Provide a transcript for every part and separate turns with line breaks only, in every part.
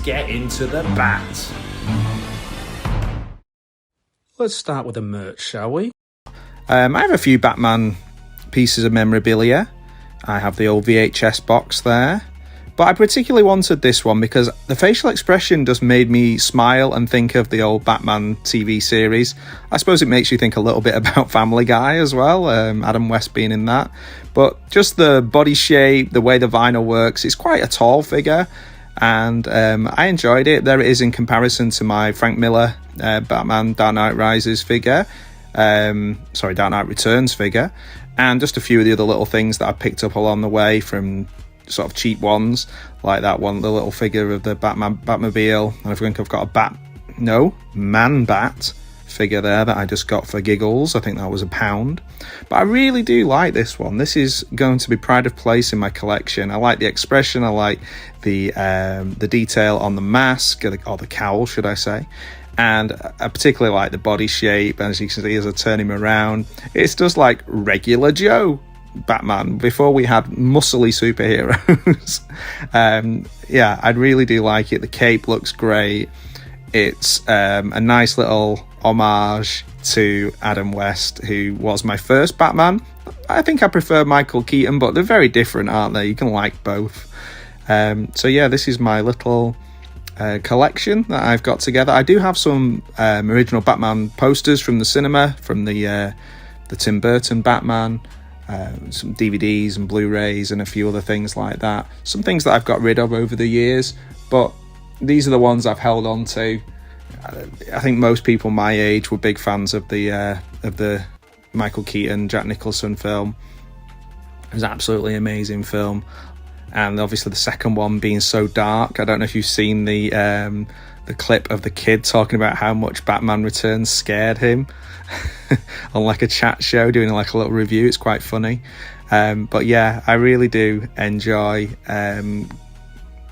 get into the bat. Let's start with the merch, shall we?
I have a few Batman pieces of memorabilia. I have the old VHS box there. But I particularly wanted this one because the facial expression just made me smile and think of the old Batman TV series. I suppose it makes you think a little bit about Family Guy as well, Adam West being in that. But just the body shape, the way the vinyl works, it's quite a tall figure. And I enjoyed it. There it is in comparison to my Frank Miller Batman Dark Knight Rises figure. Dark Knight Returns figure. And just a few of the other little things that I picked up along the way from sort of cheap ones, like that one, the little figure of the Batmobile. And I think I've got a Man-Bat figure there that I just got for giggles. I think that was £1. But I really do like this one. This is going to be pride of place in my collection. I like the expression. I like the detail on the mask, or the cowl, should I say. And I particularly like the body shape. And as you can see, as I turn him around, it's just like regular Joe Batman before we had muscly superheroes. I really do like it. The cape looks great. It's a nice little homage to Adam West, who was my first Batman. I think I prefer Michael Keaton, but they're very different, aren't they? You can like both. This is my little collection that I've got together. I do have some original Batman posters from the cinema, from the Tim Burton Batman. Some DVDs and Blu-rays and a few other things like that. Some things that I've got rid of over the years, but these are the ones I've held on to. I think most people my age were big fans of the Michael Keaton, Jack Nicholson film. It was an absolutely amazing film, and obviously the second one being so dark. I don't know if you've seen the clip of the kid talking about how much Batman Returns scared him on like a chat show, doing like a little review. It's quite funny. I really do enjoy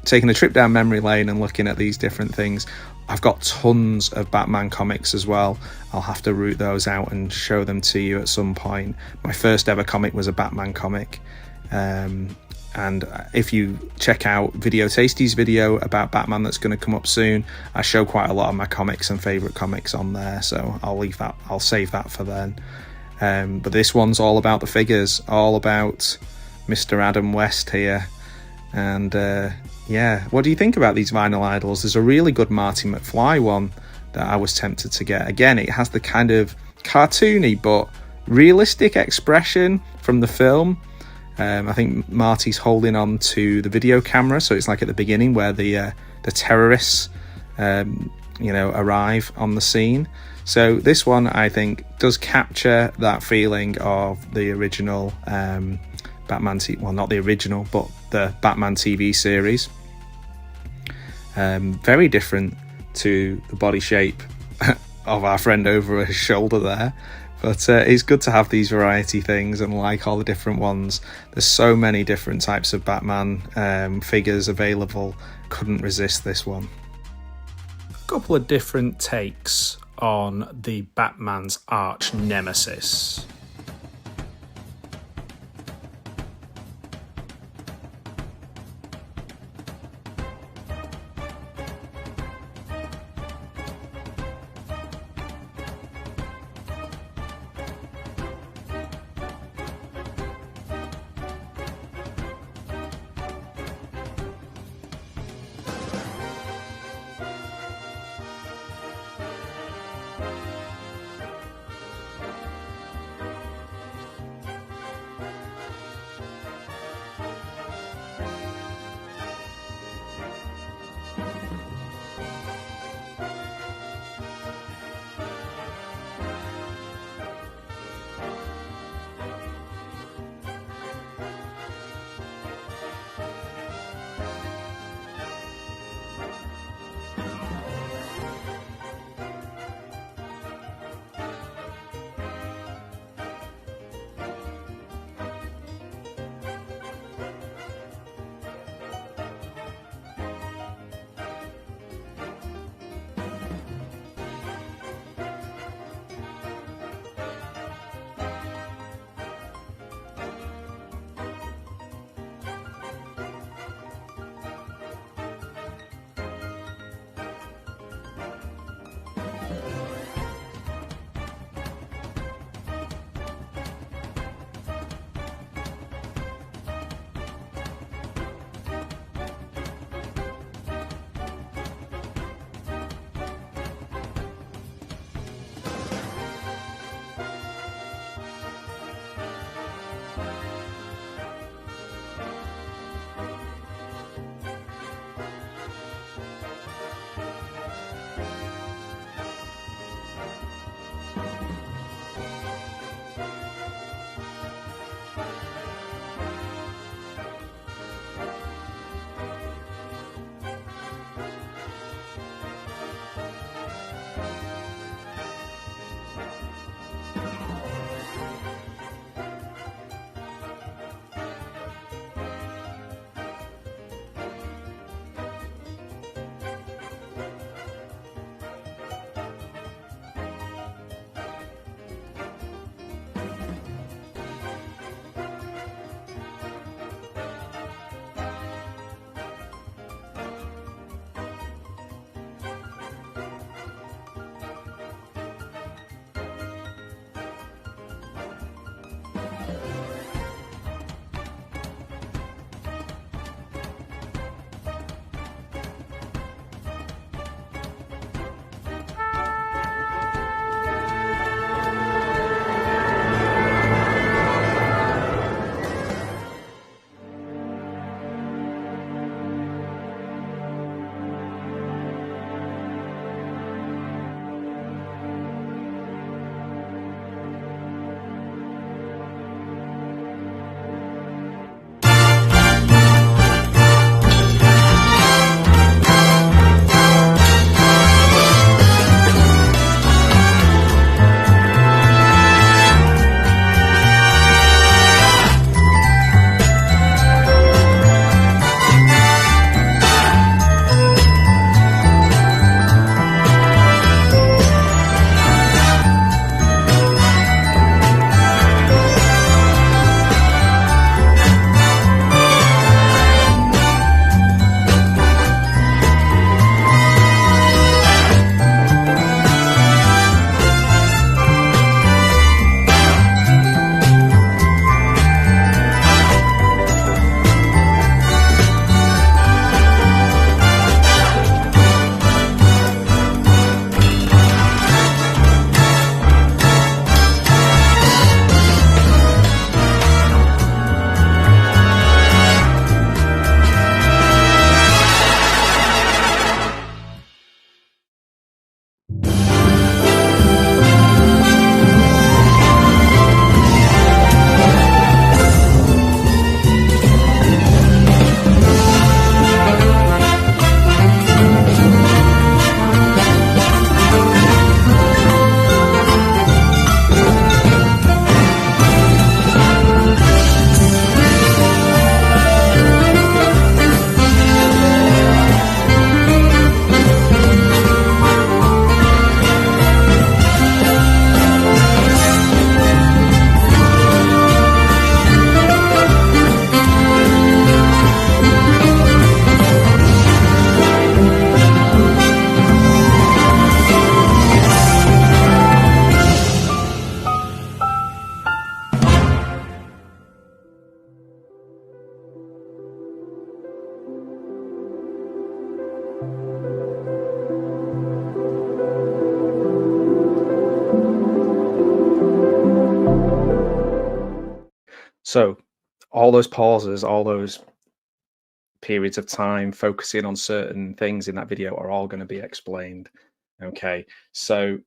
taking a trip down memory lane and looking at these different things. I've got tons of Batman comics as well. I'll have to root those out and show them to you at some point. My first ever comic was a Batman comic. And if you check out Video Tasty's video about Batman that's going to come up soon, I show quite a lot of my comics and favourite comics on there, so I'll save that for then. But this one's all about the figures, all about Mr. Adam West here. And what do you think about these vinyl idols? There's a really good Marty McFly one that I was tempted to get. Again, it has the kind of cartoony but realistic expression from the film. I think Marty's holding on to the video camera, so it's like at the beginning where the terrorists arrive on the scene. So this one, I think, does capture that feeling of the original Batman, not the original, but the Batman TV series. Very different to the body shape of our friend over his shoulder there. But it's good to have these variety things and like all the different ones. There's so many different types of Batman figures available. Couldn't resist this one.
A couple of different takes on the Batman's arch nemesis. So all those pauses, all those periods of time focusing on certain things in that video are all going to be explained. Okay, so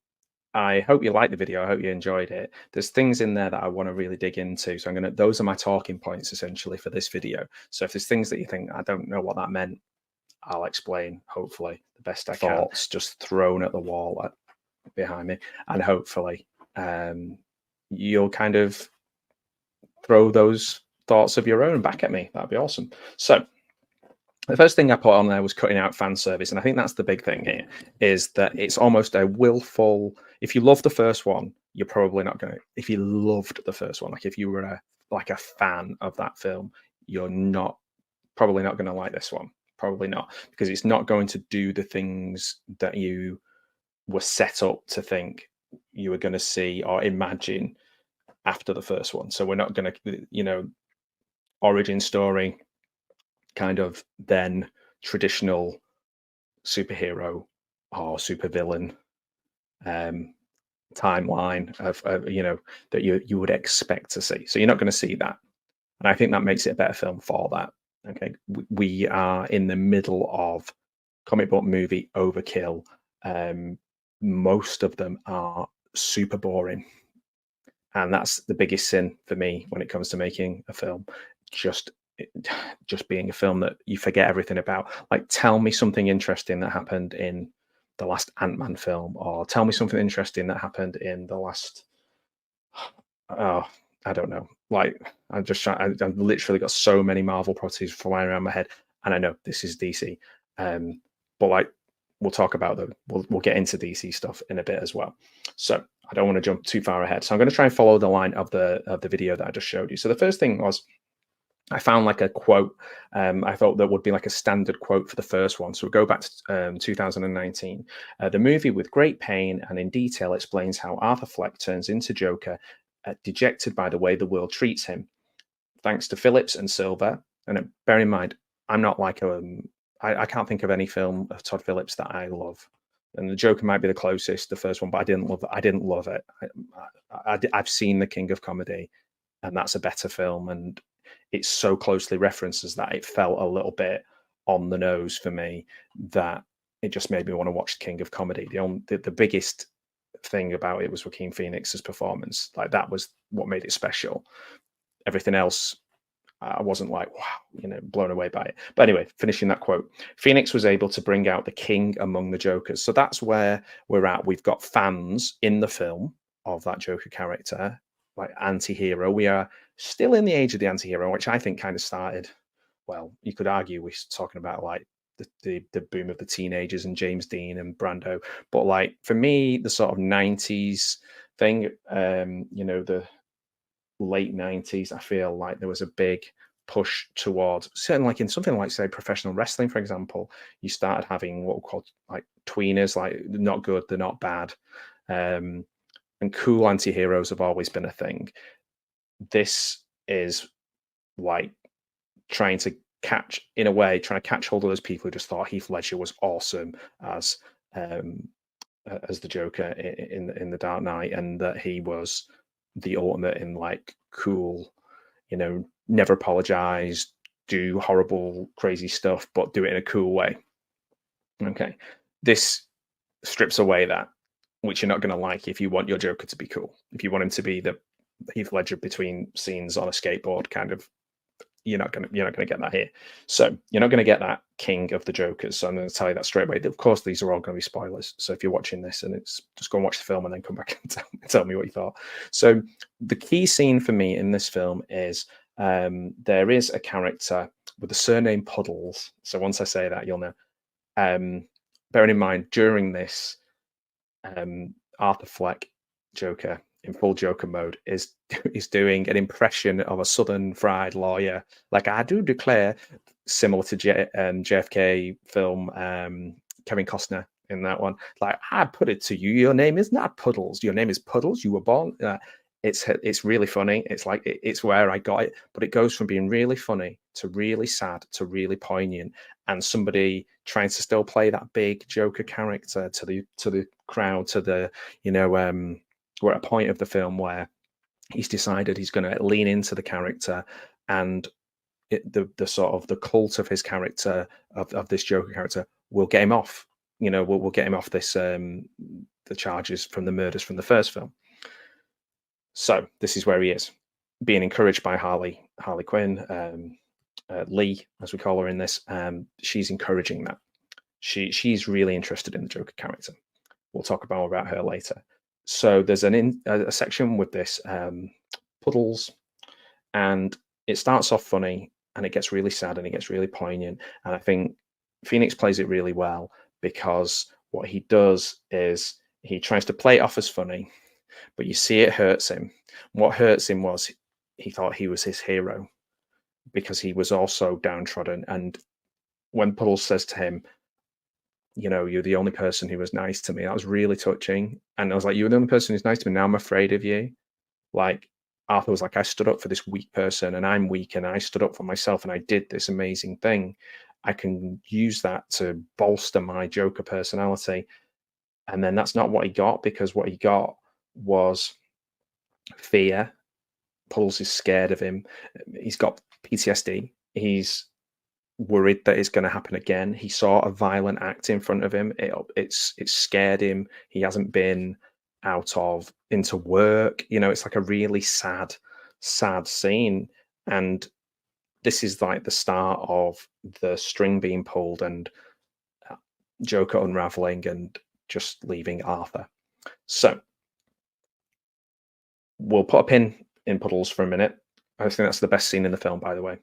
I hope you liked the video. I hope you enjoyed it. There's things in there that I want to really dig into. So those are my talking points essentially for this video. So if there's things that you think, I don't know what that meant, I'll explain, hopefully, the best I can. Thoughts just thrown at the wall behind me. And hopefully you'll kind of throw those thoughts of your own back at me. That'd be awesome. So the first thing I put on there was cutting out fan service. And I think that's the big thing here, is that it's almost a willful, if you love the first one, you're probably not going to, if you loved the first one, like if you were a fan of that film, you're probably not going to like this one. Probably not, because it's not going to do the things that you were set up to think you were going to see or imagine after the first one. So we're not going to, origin story, kind of then traditional superhero or supervillain timeline of that you would expect to see. So you're not going to see that, and I think that makes it a better film for that. Okay, we are in the middle of comic book movie overkill. Most of them are super boring, and that's the biggest sin for me when it comes to making a film. Just being a film that you forget everything about. Like, tell me something interesting that happened in the last Ant-Man film, or tell me something interesting that happened in the last, oh, I don't know. Like, I'm just trying, I've literally got so many Marvel properties flying around my head, and I know this is DC, but like, we'll talk about them. We'll get into DC stuff in a bit as well. So I don't want to jump too far ahead. So I'm going to try and follow the line of the video that I just showed you. So the first thing was, I found like a quote. I thought that would be like a standard quote for the first one. So we'll go back to 2019. The movie, with great pain and in detail, explains how Arthur Fleck turns into Joker, dejected by the way the world treats him. Thanks to Phillips and Silver. And bear in mind, I'm not like I can't think of any film of Todd Phillips that I love. And the Joker might be the closest, the first one, but I didn't love it. I've seen The King of Comedy, and that's a better film. And it's so closely referenced as that it felt a little bit on the nose for me, that it just made me want to watch King of Comedy. The biggest thing about it was Joaquin Phoenix's performance. Like, that was what made it special. Everything else, I wasn't like, wow, blown away by it. But anyway, finishing that quote, Phoenix was able to bring out the king among the Jokers. So that's where we're at. We've got fans in the film of that Joker character, like anti-hero. We are still in the age of the anti-hero, which I think kind of started, well, you could argue we're talking about like the boom of the teenagers and James Dean and Brando. But like, for me, the sort of 90s thing, the late 90s, I feel like there was a big push towards, certainly like in something like, say, professional wrestling, for example, you started having what we call like tweeners, like they're not good, they're not bad. And cool anti-heroes have always been a thing. This is like trying to catch hold of those people who just thought Heath Ledger was awesome as the Joker in the Dark Knight, and that he was the ultimate in like cool, never apologize, do horrible, crazy stuff, but do it in a cool way. Okay. This strips away that, which you're not going to like if you want your Joker to be cool. If you want him to be the Heath Ledger between scenes on a skateboard kind of, you're not going to get that here. So you're not going to get that king of the Jokers. So I'm going to tell you that straight away. Of course, these are all going to be spoilers. So if you're watching this, and it's just go and watch the film and then come back and tell me what you thought. So the key scene for me in this film is there is a character with the surname Puddles. So once I say that, you'll know. Bearing in mind, during this, Arthur Fleck, Joker, in full Joker mode, is doing an impression of a Southern fried lawyer, like, I do declare, similar to JFK film, Kevin Costner in that one. Like, I put it to you, your name is not Puddles, your name is Puddles, you were born. It's really funny. It's like, it's where I got it, but it goes from being really funny to really sad to really poignant, and somebody trying to still play that big Joker character to the crowd, to the, we're at a point of the film where he's decided he's going to lean into the character, and the sort of the cult of his character, of this Joker character, will get him off. We'll get him off this the charges from the murders from the first film. So this is where he is, being encouraged by Harley Quinn, Lee, as we call her in this. She's encouraging that. She's really interested in the Joker character. We'll talk more about her later. So there's a section with this Puddles, and it starts off funny, and it gets really sad, and it gets really poignant. And I think Phoenix plays it really well, because what he does is he tries to play it off as funny, but you see it hurts him. What hurts him was he thought he was his hero, because he was also downtrodden. And when Puddles says to him, you're the only person who was nice to me, that was really touching. And I was like, you're the only person who's nice to me. Now I'm afraid of you. Like, Arthur was like, I stood up for this weak person, and I'm weak, and I stood up for myself, and I did this amazing thing. I can use that to bolster my Joker personality. And then that's not what he got, because what he got was fear. Puddles is scared of him. He's got PTSD. He's worried that it's going to happen again. He saw a violent act in front of him. It scared him. He hasn't been into work. It's like a really sad scene. And this is like the start of the string being pulled, and Joker unraveling and just leaving Arthur. So we'll put a pin in Puddles for a minute. I think that's the best scene in the film, by the way.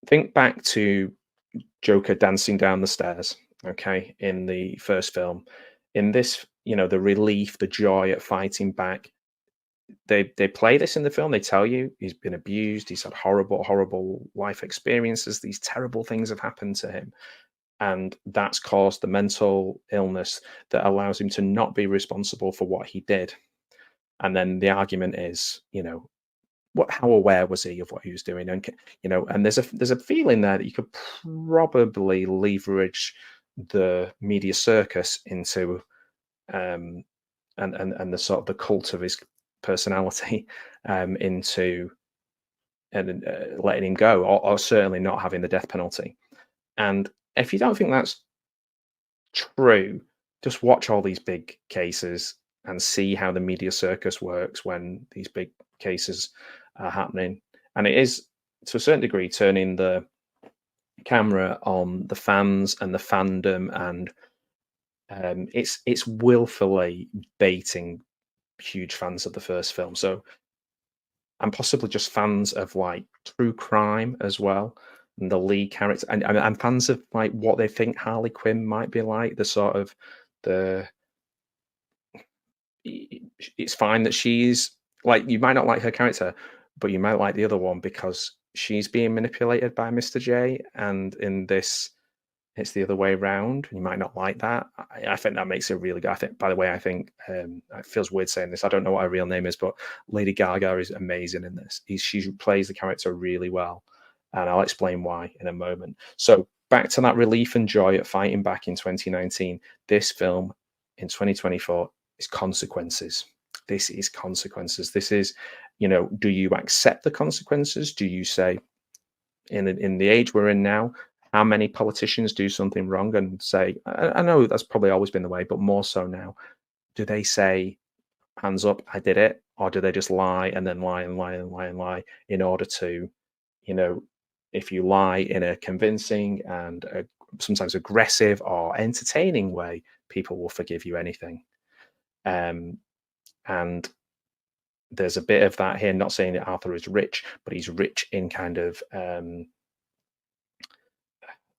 Think back to Joker dancing down the stairs, okay, in the first film. In this, the relief, the joy at fighting back, they play this in the film. They tell you he's been abused, he's had horrible life experiences, these terrible things have happened to him, and that's caused the mental illness that allows him to not be responsible for what he did. And then the argument is, how aware was he of what he was doing? And and there's a feeling there that you could probably leverage the media circus into and the sort of the cult of his personality into and letting him go, or certainly not having the death penalty. And if you don't think that's true, just watch all these big cases and see how the media circus works when these big cases are happening. And it is, to a certain degree, turning the camera on the fans and the fandom, and it's willfully baiting huge fans of the first film. So, and possibly just fans of like true crime as well, and the Lee character, and fans of like what they think Harley Quinn might be like. The sort of it's fine that she's like, you might not like her character, but you might like the other one because she's being manipulated by Mr. J, and in this it's the other way around. You might not like that. I think that makes it really good. I think, by the way, it feels weird saying this. I don't know what her real name is, but Lady Gaga is amazing in this. She plays the character really well, and I'll explain why in a moment. So back to that relief and joy at fighting back in 2019. This film in 2024 is consequences. This is consequences. This is, do you accept the consequences? Do you say, in the age we're in now, how many politicians do something wrong and say, I know that's probably always been the way, but more so now, do they say, hands up, I did it? Or do they just lie and then lie and lie and lie and lie in order to, if you lie in a convincing and sometimes aggressive or entertaining way, people will forgive you anything. And there's a bit of that here, not saying that Arthur is rich, but he's rich in kind of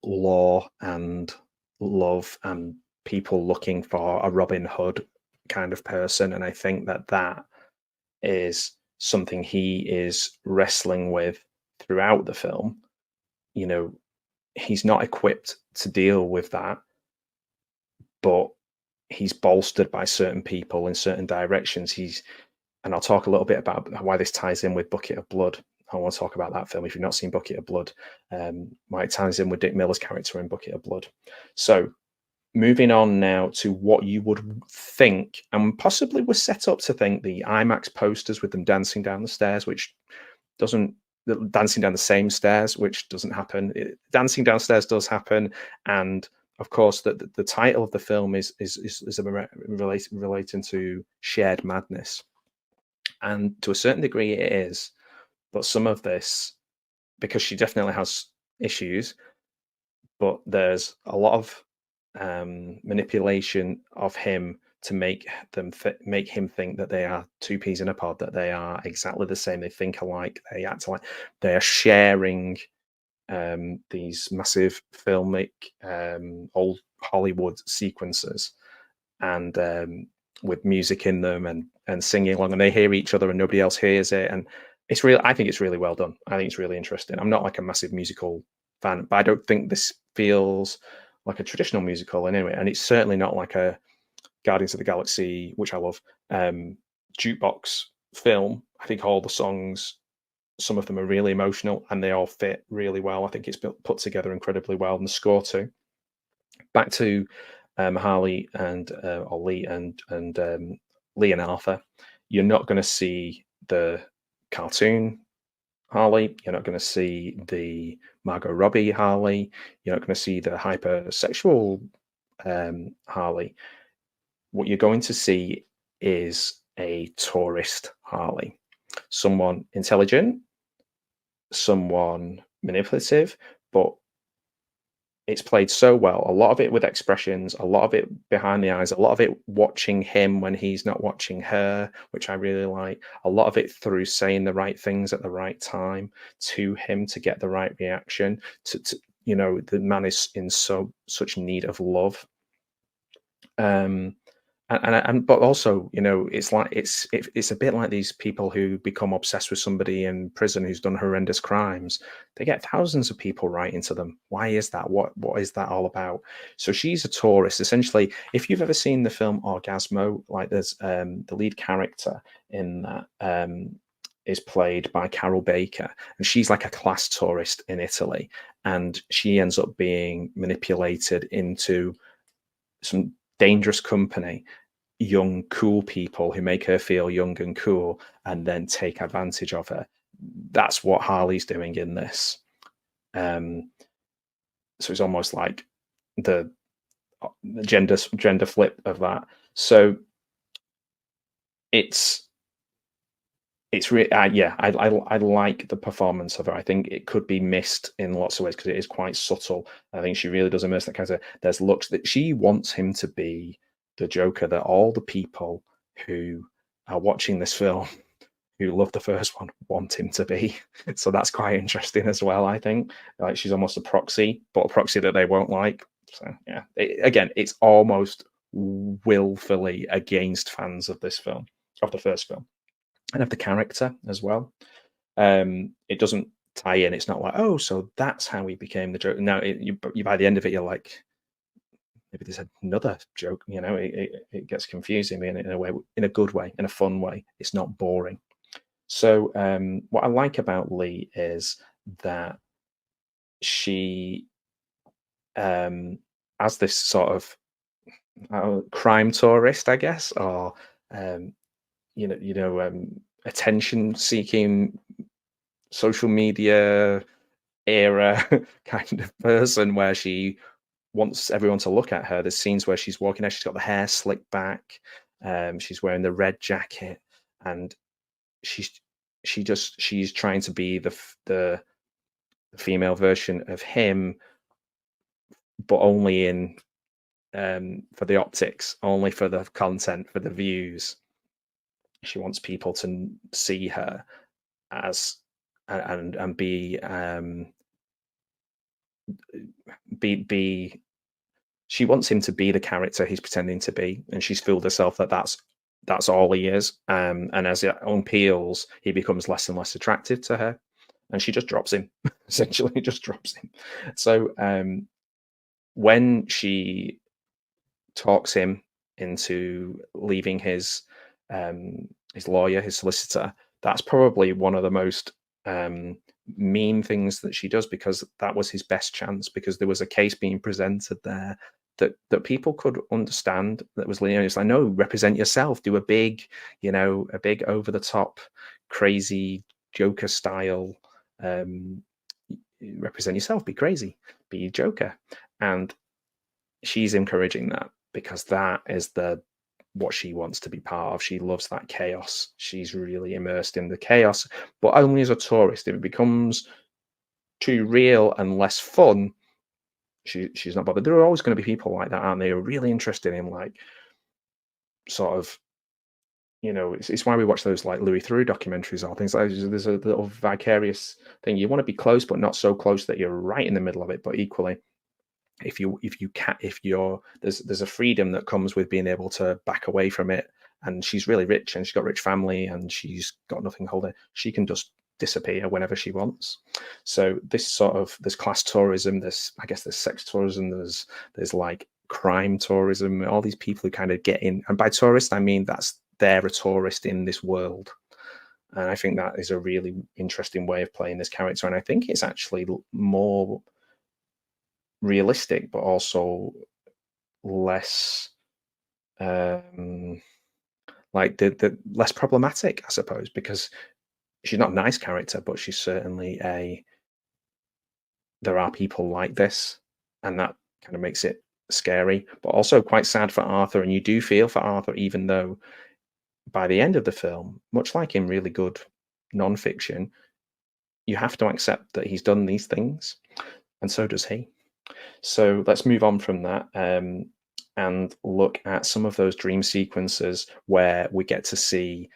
law and love and people looking for a Robin Hood kind of person. And I think that is something he is wrestling with throughout the film. He's not equipped to deal with that, but he's bolstered by certain people in certain directions. And I'll talk a little bit about why this ties in with Bucket of Blood. I want to talk about that film. If you've not seen Bucket of Blood, why it ties in with Dick Miller's character in Bucket of Blood. So moving on now to what you would think, and possibly was set up to think, the IMAX posters with them dancing down the stairs, which doesn't dancing down the same stairs, which doesn't happen. Dancing downstairs does happen, and of course, the title of the film is relating to shared madness, and to a certain degree, it is. But some of this, because she definitely has issues, but there's a lot of manipulation of him to make him think that they are two peas in a pod, that they are exactly the same, they think alike, they act alike, they are sharing these massive filmic old Hollywood sequences, and with music in them, and singing along, and they hear each other and nobody else hears it. And it's real. I think it's really well done. I think it's really interesting. I'm not like a massive musical fan, but I don't think this feels like a traditional musical in any way. And it's certainly not like a Guardians of the Galaxy, which I love, jukebox film. I think all the songs, some of them are really emotional and they all fit really well. I think it's put together incredibly well, and the score too. Back to Harley and or Lee and Lee and Arthur. You're not going to see the cartoon Harley. You're not going to see the Margot Robbie Harley. You're not going to see the hypersexual Harley. What you're going to see is a tourist Harley, someone intelligent, someone manipulative, but it's played so well. A lot of it with expressions, a lot of it behind the eyes, a lot of it watching him when he's not watching her, which I really like. A lot of it through saying the right things at the right time to him to get the right reaction. To the man is in such need of love. But also, it's like it's a bit like these people who become obsessed with somebody in prison who's done horrendous crimes. They get thousands of people writing to them. Why is that? What is that all about? So she's a tourist. Essentially, if you've ever seen the film Orgasmo, like there's the lead character in that is played by Carol Baker, and she's like a class tourist in Italy, and she ends up being manipulated into some dangerous company, young, cool people who make her feel young and cool and then take advantage of her. That's what Harley's doing in this. So it's almost like the gender flip of that. So it's really, yeah, I like the performance of her. I think it could be missed in lots of ways because it is quite subtle. I think she really does immerse that character. There's looks that she wants him to be the Joker that all the people who are watching this film who love the first one want him to be. So that's quite interesting as well, I think. Like she's almost a proxy, but a proxy that they won't like. So yeah, again, it's almost willfully against fans of this film, of the first film, and of the character as well. It doesn't tie in. It's not like, oh, so that's how he became the Joker. No, you by the end of it, you're like, maybe there's another joke. It gets confusing in a way, in a good way, in a fun way. It's not boring. So what I like about Lee is that she, as this sort of crime tourist, I guess, or attention-seeking social media era kind of person, where she wants everyone to look at her. There's scenes where she's walking out, she's got the hair slicked back, she's wearing the red jacket, and she's trying to be the female version of him, but only in for the optics, only for the content, for the views. She wants people to see her as and be she wants him to be the character he's pretending to be, and she's fooled herself that that's all he is. And as it unpeels, he becomes less and less attractive to her, and she just drops him. Essentially, just drops him. So when she talks him into leaving his lawyer, his solicitor, that's probably one of the most mean things that she does, because that was his best chance, because there was a case being presented there that people could understand. That was, it's like, no, represent yourself, do a big, a big over the top, crazy Joker style. Represent yourself, be crazy, be Joker, and she's encouraging that because that is what she wants to be part of. She loves that chaos. She's really immersed in the chaos, but only as a tourist. If it becomes too real and less fun, she's not bothered. There are always going to be people like that, aren't they? Who are really interested in, like, sort of, it's why we watch those like Louis Theroux documentaries or things like that. There's a little vicarious thing. You want to be close, but not so close that you're right in the middle of it. But equally, if you're there's a freedom that comes with being able to back away from it. And she's really rich, and she's got a rich family, and she's got nothing holding. She can just disappear whenever she wants. So there's class tourism, there's sex tourism, there's like crime tourism, all these people who kind of get in. And by tourist, I mean they're a tourist in this world. And I think that is a really interesting way of playing this character. And I think it's actually more realistic, but also less like the less problematic, I suppose, because she's not a nice character, but she's certainly there are people like this, and that kind of makes it scary, but also quite sad for Arthur. And you do feel for Arthur, even though by the end of the film, much like in really good non-fiction, you have to accept that he's done these things, and so does he. So let's move on from that and look at some of those dream sequences where we get to see,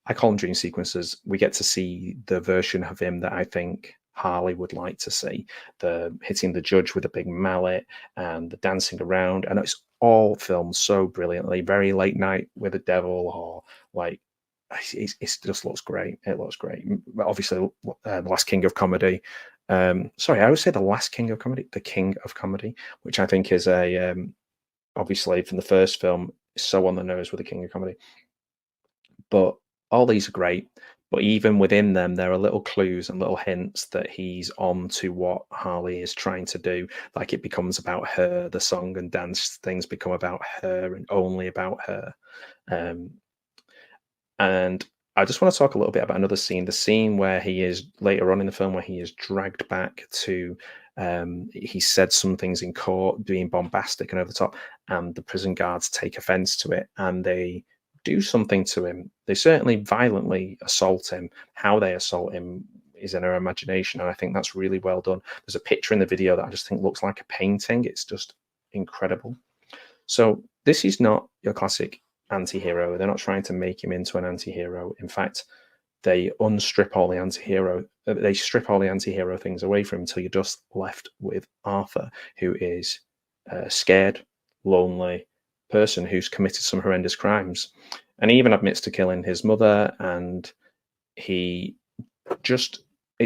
I call them dream sequences, we get to see the version of him that I think Harley would like to see. The hitting the judge with a big mallet and the dancing around. And it's all filmed so brilliantly, very Late Night with the Devil, or like, it just looks great. It looks great. Obviously, The Last King of Comedy. Sorry, I always say The Last King of Comedy, The King of Comedy, which I think is obviously from the first film, so on the nose with The King of Comedy. But all these are great. But even within them, there are little clues and little hints that he's on to what Harley is trying to do. Like, it becomes about her, the song and dance things become about her and only about her. And I just want to talk a little bit about another scene, the scene where he is later on in the film, where he is dragged back to, he said some things in court, being bombastic and over the top, and the prison guards take offense to it, and they do something to him. They certainly violently assault him. How they assault him is in our imagination, and I think that's really well done. There's a picture in the video that I just think looks like a painting. It's just incredible. So this is not your classic anti-hero. They're not trying to make him into an anti-hero. In fact, they strip all the anti-hero things away from him until you're just left with Arthur, who is a scared, lonely person who's committed some horrendous crimes. And he even admits to killing his mother, and it's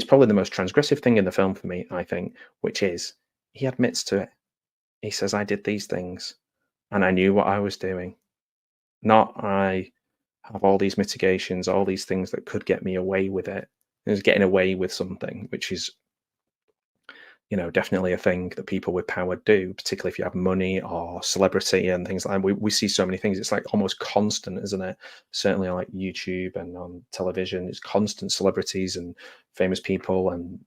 probably the most transgressive thing in the film for me, I think, which is he admits to it. He says, I did these things and I knew what I was doing. Not I have all these mitigations, all these things that could get me away with it. It's getting away with something, which is, definitely a thing that people with power do, particularly if you have money or celebrity and things like that. We see so many things. It's like almost constant, isn't it? Certainly on like YouTube and on television, it's constant celebrities and famous people and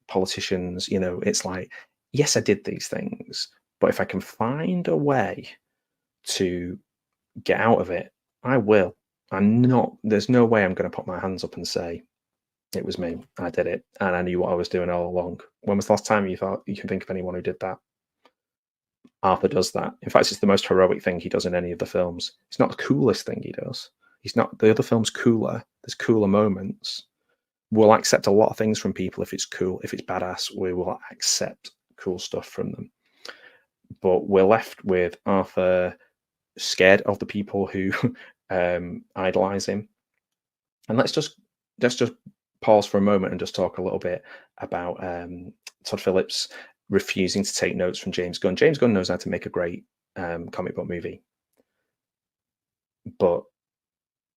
politicians. It's like, yes, I did these things, but if I can find a way to get out of it, I will. There's no way I'm going to put my hands up and say, it was me, I did it, and I knew what I was doing all along. When was the last time you thought you can think of anyone who did that? Arthur does that. In fact, it's the most heroic thing he does in any of the films. It's not the coolest thing he does. He's not. The other film's cooler. There's cooler moments. We'll accept a lot of things from people if it's cool. If it's badass, we will accept cool stuff from them. But we're left with Arthur scared of the people who idolize him. And let's just pause for a moment and just talk a little bit about Todd Phillips refusing to take notes from James Gunn. James Gunn knows how to make a great comic book movie, but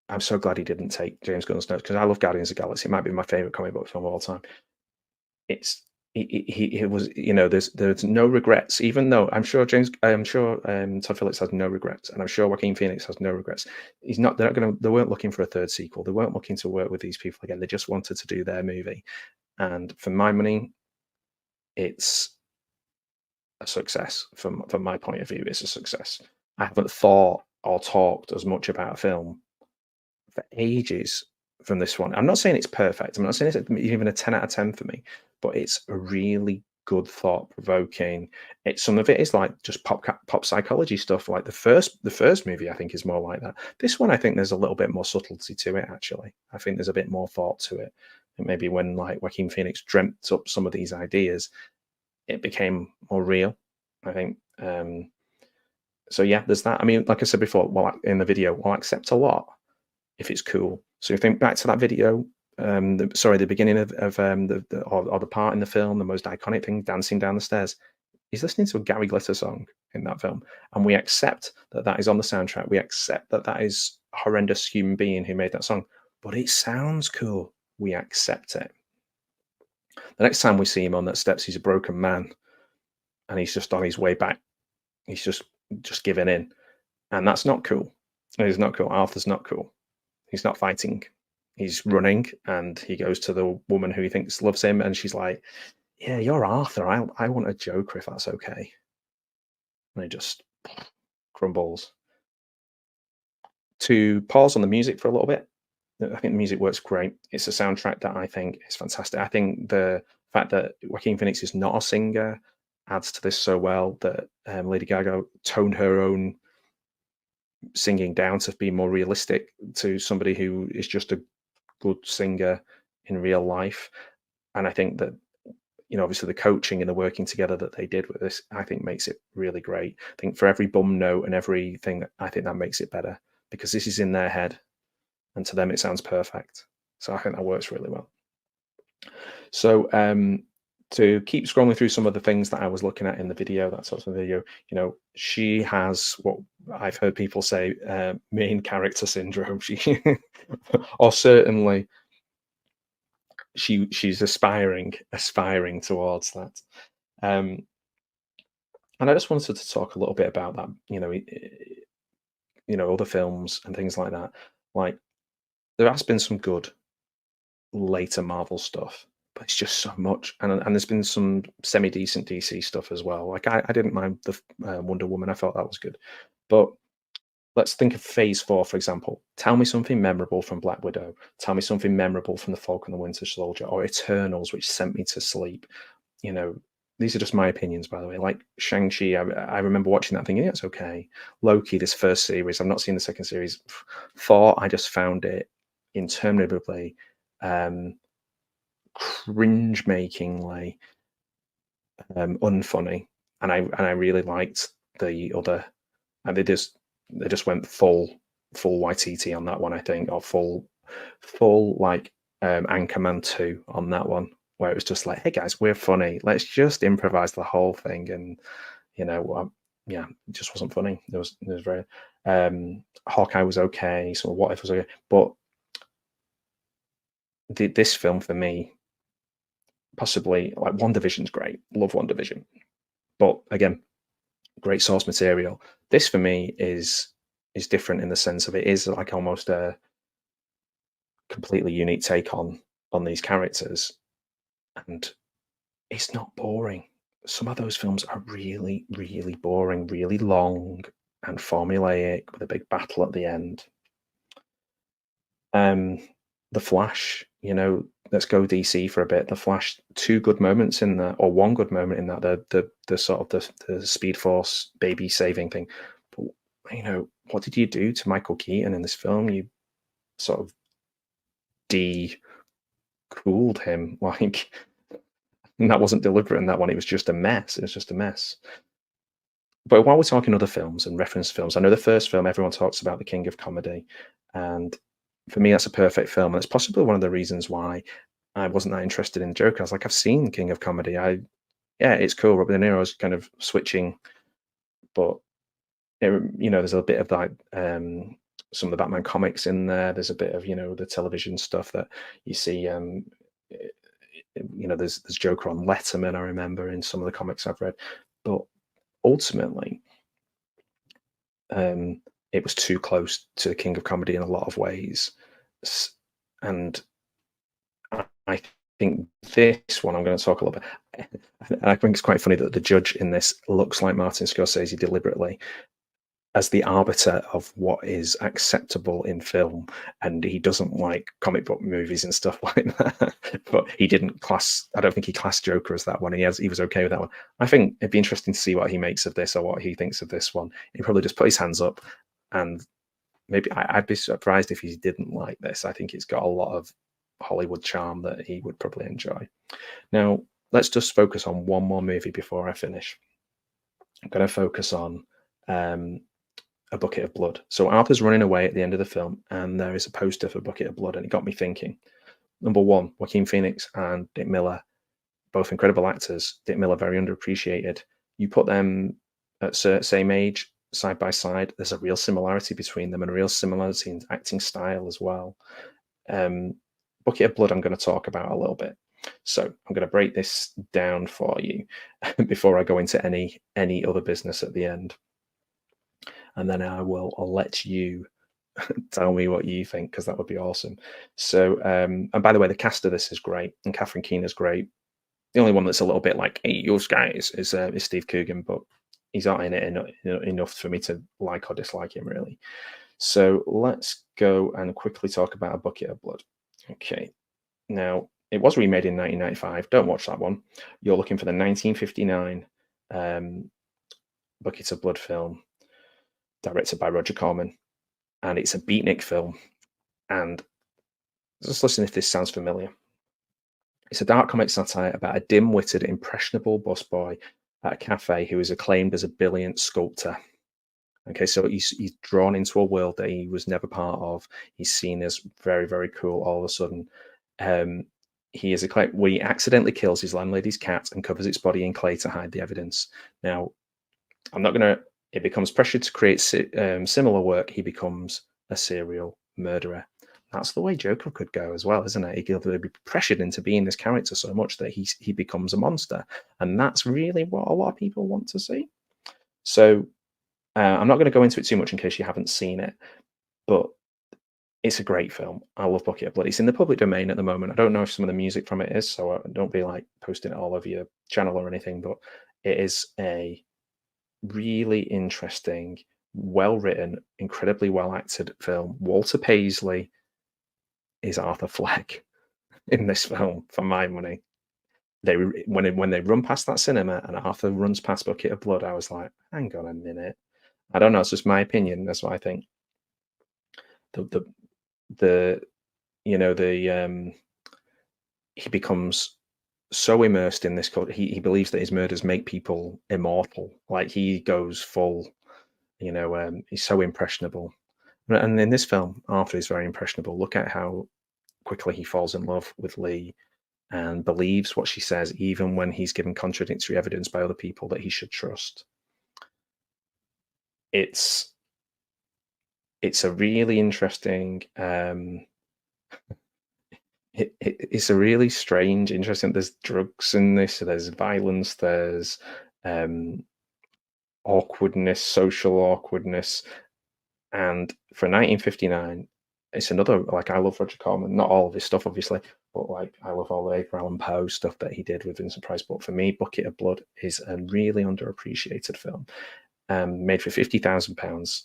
I'm so glad he didn't take James Gunn's notes, because I love Guardians of the Galaxy. It might be my favorite comic book film of all time. It's he was, you know, there's no regrets, even though I'm sure Todd Phillips has no regrets, and I'm sure Joaquin Phoenix has no regrets. They weren't looking for a third sequel. They weren't looking to work with these people again. They just wanted to do their movie. And for my money, it's a success. From my point of view, it's a success. I haven't thought or talked as much about a film for ages from this one. I'm not saying it's perfect. I'm not saying it's even a 10 out of 10 for me, but it's a really good, thought provoking. Some of it is like just pop psychology stuff. Like the first movie, I think, is more like that. This one, I think there's a little bit more subtlety to it. Actually, I think there's a bit more thought to it. And maybe when like Joaquin Phoenix dreamt up some of these ideas, it became more real, I think. So yeah, there's that. I mean, like I said before, well, in the video, I'll accept a lot if it's cool. So you think back to that video, the beginning of or the part in the film, the most iconic thing, dancing down the stairs. He's listening to a Gary Glitter song in that film, and we accept that that is on the soundtrack. We accept that that is a horrendous human being who made that song, but it sounds cool. We accept it. The next time we see him on that steps, he's a broken man, and he's just on his way back. He's just giving in, and that's not cool. It's not cool. Arthur's not cool. He's not fighting. He's running, and he goes to the woman who he thinks loves him, and she's like, "Yeah, you're Arthur. I want a Joker if that's okay." And he just crumbles. To pause on the music for a little bit, I think the music works great. It's a soundtrack that I think is fantastic. I think the fact that Joaquin Phoenix is not a singer adds to this so well, that Lady Gaga toned her own singing down to be more realistic to somebody who is just a good singer in real life. And I think that, you know, obviously the coaching and the working together that they did with this, I think makes it really great. I think for every bum note and everything, I think that makes it better, because this is in their head and to them it sounds perfect. So I think that works really well. So to keep scrolling through some of the things that I was looking at in the video, that sort of video, you know, she has what I've heard people say, main character syndrome. She, or certainly, she's aspiring towards that. And I just wanted to talk a little bit about that. You know, other films and things like that. Like, there has been some good later Marvel stuff, but it's just so much. And there's been some semi decent DC stuff as well. Like I didn't mind the Wonder Woman. I thought that was good. But let's think of Phase 4, for example. Tell me something memorable from Black Widow. Tell me something memorable from The Falcon and the Winter Soldier, or Eternals, which sent me to sleep. You know, these are just my opinions, by the way. Like Shang-Chi, I remember watching that thinking, yeah, it's okay. Loki, this first series, I've not seen the second series. Thor, I just found it interminably cringe-makingly unfunny, and I really liked the other, and they just went full YTT on that one, I think, or full like Anchorman 2 on that one, where it was just like, hey guys, we're funny, let's just improvise the whole thing. And you know, yeah, it just wasn't funny. There was very Hawkeye was okay, so What If was okay, but this film for me, possibly, like, WandaVision's great, love WandaVision, but again, great source material. This for me is different in the sense of it is like almost a completely unique take on these characters, and it's not boring. Some of those films are really, really boring, really long and formulaic with a big battle at the end. The Flash, you know, let's go DC for a bit. The Flash, two good moments in that, or one good moment in that, the sort of the Speed Force baby saving thing. But you know, what did you do to Michael Keaton in this film? You sort of de-cooled him, like, and that wasn't deliberate in that one. It was just a mess. It was just a mess. But while we're talking other films and reference films, I know the first film everyone talks about, The King of Comedy, and for me that's a perfect film, and it's possibly one of the reasons why I wasn't that interested in Joker. I was like, I've seen King of Comedy. Yeah, it's cool. Robert De Niro's kind of switching, but you know, there's a bit of like some of the Batman comics in there. There's a bit of, you know, the television stuff that you see there's Joker on Letterman, I remember, in some of the comics I've read, but ultimately, it was too close to the King of Comedy in a lot of ways, and I think this one I'm going to talk a little bit. And I think it's quite funny that the judge in this looks like Martin Scorsese deliberately, as the arbiter of what is acceptable in film, and he doesn't like comic book movies and stuff like that. But he didn't class. I don't think he classed Joker as that one. He was okay with that one. I think it'd be interesting to see what he makes of this or what he thinks of this one. He probably just put his hands up, and maybe I'd be surprised if he didn't like this. I think it's got a lot of Hollywood charm that he would probably enjoy. Now, let's just focus on one more movie before I finish. I'm going to focus on A Bucket of Blood. So Arthur's running away at the end of the film, and there is a poster for Bucket of Blood, and it got me thinking. Number one, Joaquin Phoenix and Dick Miller, both incredible actors. Dick Miller, very underappreciated. You put them at same age, side by side, there's a real similarity between them and a real similarity in acting style as well. Bucket of Blood I'm going to talk about a little bit. So I'm going to break this down for you before I go into any other business at the end. And then I'll let you tell me what you think, because that would be awesome. So, and by the way, the cast of this is great, and Catherine Keener's great. The only one that's a little bit like, hey, yours guys, is Steve Coogan, but he's not in it enough for me to like or dislike him, really. So let's go and quickly talk about A Bucket of Blood. Okay. Now, it was remade in 1995. Don't watch that one. You're looking for the 1959 Bucket of Blood film, directed by Roger Corman. And it's a beatnik film. And just listen if this sounds familiar. It's a dark comic satire about a dim-witted, impressionable busboy at a cafe who is acclaimed as a brilliant sculptor. Okay, so he's drawn into a world that he was never part of. He's seen as very, very cool. All of a sudden, he is acclaimed. Well, he accidentally kills his landlady's cat and covers its body in clay to hide the evidence. Now, I'm not going to. It becomes pressured to create similar work. He becomes a serial murderer. That's the way Joker could go as well, isn't it? He could be pressured into being this character so much that he becomes a monster, and that's really what a lot of people want to see. So I'm not going to go into it too much in case you haven't seen it, but it's a great film. I love Bucket of Blood. It's in the public domain at the moment. I don't know if some of the music from it is, so don't be like posting it all over your channel or anything, but it is a really interesting, well-written, incredibly well-acted film. Walter Paisley is Arthur Fleck in this film, for my money. When they run past that cinema and Arthur runs past Bucket of Blood, I was like, hang on a minute. I don't know. It's just my opinion. That's what I think. He becomes so immersed in this culture. He believes that his murders make people immortal. Like, he goes full, he's so impressionable. And in this film, Arthur is very impressionable. Look at how quickly he falls in love with Lee and believes what she says, even when he's given contradictory evidence by other people that he should trust. It's a really interesting. It's a really strange, interesting. There's drugs in this. There's violence. There's awkwardness, social awkwardness, and for 1959, it's another, like, I love Roger Corman. Not all of his stuff, obviously, but like, I love all the Edgar Allan Poe stuff that he did with Vincent Price. But for me, Bucket of Blood is a really underappreciated film. Made for £50,000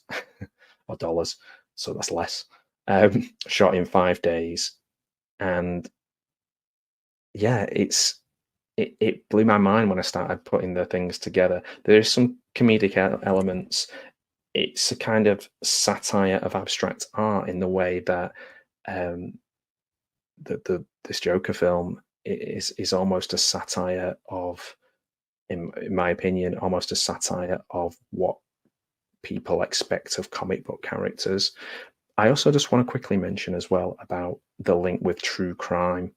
or dollars, so that's less. Shot in 5 days, and yeah, it blew my mind when I started putting the things together. There's some comedic elements. It's a kind of satire of abstract art in the way that this Joker film is almost a satire of, in my opinion, almost a satire of what people expect of comic book characters. I also just want to quickly mention as well about the link with true crime.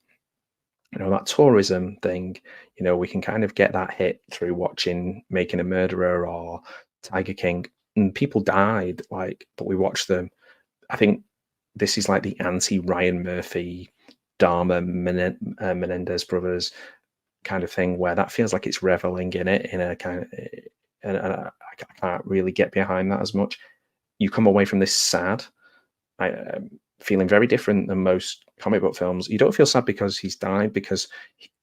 That tourism thing, we can kind of get that hit through watching Making a Murderer or Tiger King, and people died, but we watched them. I think this is like the anti-Ryan Murphy Dharma Menendez brothers kind of thing, where that feels like it's reveling in it in a kind of, and I can't really get behind that as much. You come away from this sad, feeling very different than most comic book films. You don't feel sad because he's died, because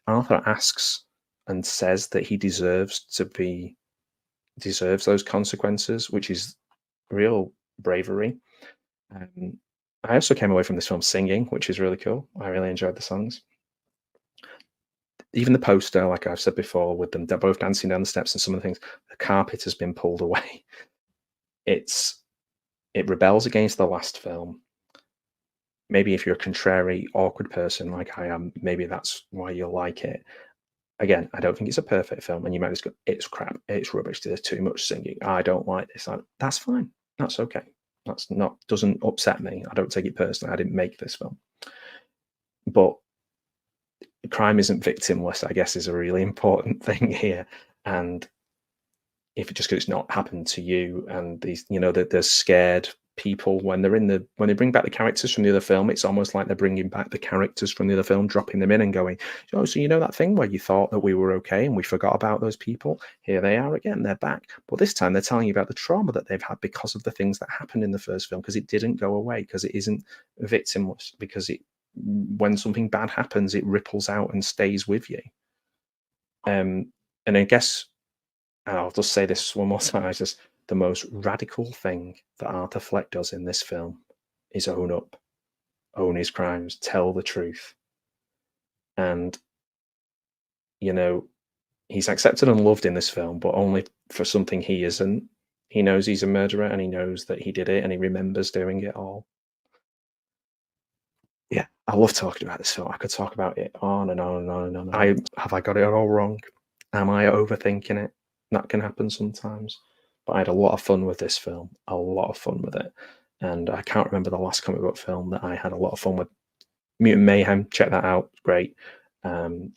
Arthur asks and says that he deserves those consequences, which is real bravery. I also came away from this film singing, which is really cool. I really enjoyed the songs. Even the poster, like I've said before, with them, they're both dancing down the steps, and some of the things, the carpet has been pulled away. It rebels against the last film. Maybe if you're a contrary, awkward person like I am, maybe that's why you'll like it. Again, I don't think it's a perfect film, and you might just go, it's crap, it's rubbish, there's too much singing, I don't like this. That's fine. That's okay. Doesn't upset me. I don't take it personally. I didn't make this film. But crime isn't victimless, I guess, is a really important thing here. And if just because it's not happened to you, and these, they're scared people when they bring back the characters from the other film, it's almost like they're bringing back the characters from the other film, dropping them in and going, oh, so that thing where you thought that we were okay and we forgot about those people, here they are again, they're back. But this time they're telling you about the trauma that they've had because of the things that happened in the first film, because it didn't go away, because it isn't victimless, because when something bad happens, it ripples out and stays with you. And I guess, and I'll just say this one more time, it's just the most radical thing that Arthur Fleck does in this film is own up, own his crimes, tell the truth. And, he's accepted and loved in this film, but only for something he isn't. He knows he's a murderer, and he knows that he did it, and he remembers doing it all. Yeah, I love talking about this film. I could talk about it on and on and on and on. Have I got it all wrong? Am I overthinking it? That can happen sometimes. But I had a lot of fun with this film, a lot of fun with it. And I can't remember the last comic book film that I had a lot of fun with. Mutant Mayhem, check that out, great.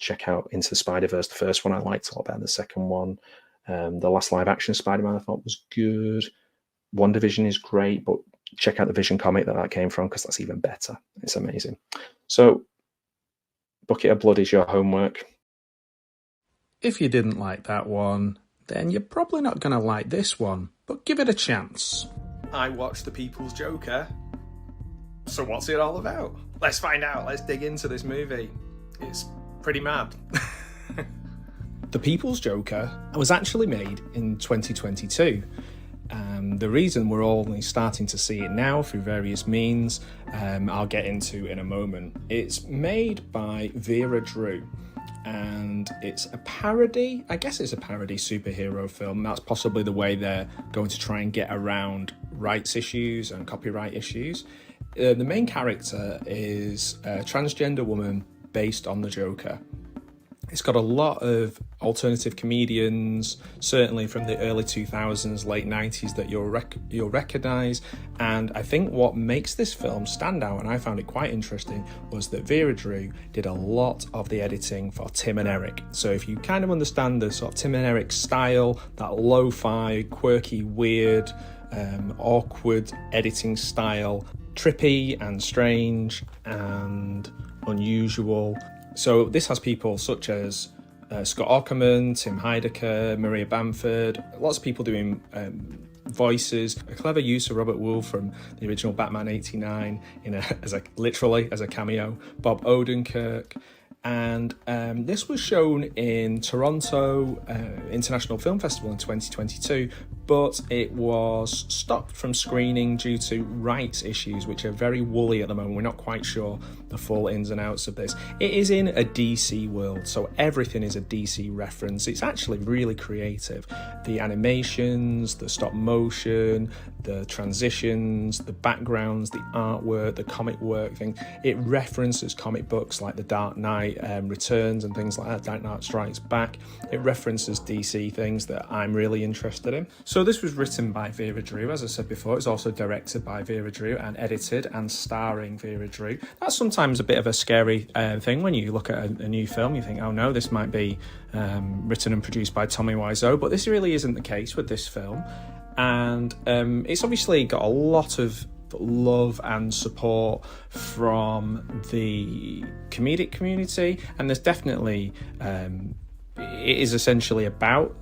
Check out Into the Spider-Verse, the first one I liked a lot better than the second one. The last live action Spider-Man I thought was good. WandaVision is great, but check out the Vision comic that came from, because that's even better. It's amazing. So, Bucket of Blood is your homework.
If you didn't like that one, then you're probably not going to like this one, but give it a chance. I watched The People's Joker. So what's it all about? Let's find out. Let's dig into this movie. It's pretty mad. The People's Joker was actually made in 2022. The reason we're only starting to see it now through various means, I'll get into in a moment. It's made by Vera Drew, and it's a parody. I guess it's a parody superhero film. That's possibly the way they're going to try and get around rights issues and copyright issues. The main character is a transgender woman based on the Joker. It's got a lot of alternative comedians, certainly from the early 2000s, late 90s, that you'll recognise. And I think what makes this film stand out, and I found it quite interesting, was that Vera Drew did a lot of the editing for Tim and Eric. So if you kind of understand the sort of Tim and Eric style, that lo-fi, quirky, weird, awkward editing style, trippy and strange and unusual. So this has people such as Scott Aukerman, Tim Heidecker, Maria Bamford, lots of people doing voices, a clever use of Robert Wool from the original Batman '89 as a cameo, Bob Odenkirk. And this was shown in Toronto International Film Festival in 2022, but it was stopped from screening due to rights issues, which are very woolly at the moment. We're not quite sure the full ins and outs of this. It is in a DC world, so everything is a DC reference. It's actually really creative. The animations, the stop motion, the transitions, the backgrounds, the artwork, the comic work thing, it references comic books like The Dark Knight Returns and things like that, Dark Knight Strikes Back. It references DC things that I'm really interested in. So this was written by Vera Drew, as I said before. It's also directed by Vera Drew and edited and starring Vera Drew. That's sometimes a bit of a scary thing when you look at a new film. You think, oh no, this might be written and produced by Tommy Wiseau, but this really isn't the case with this film. And it's obviously got a lot of love and support from the comedic community, and there's definitely it is essentially about,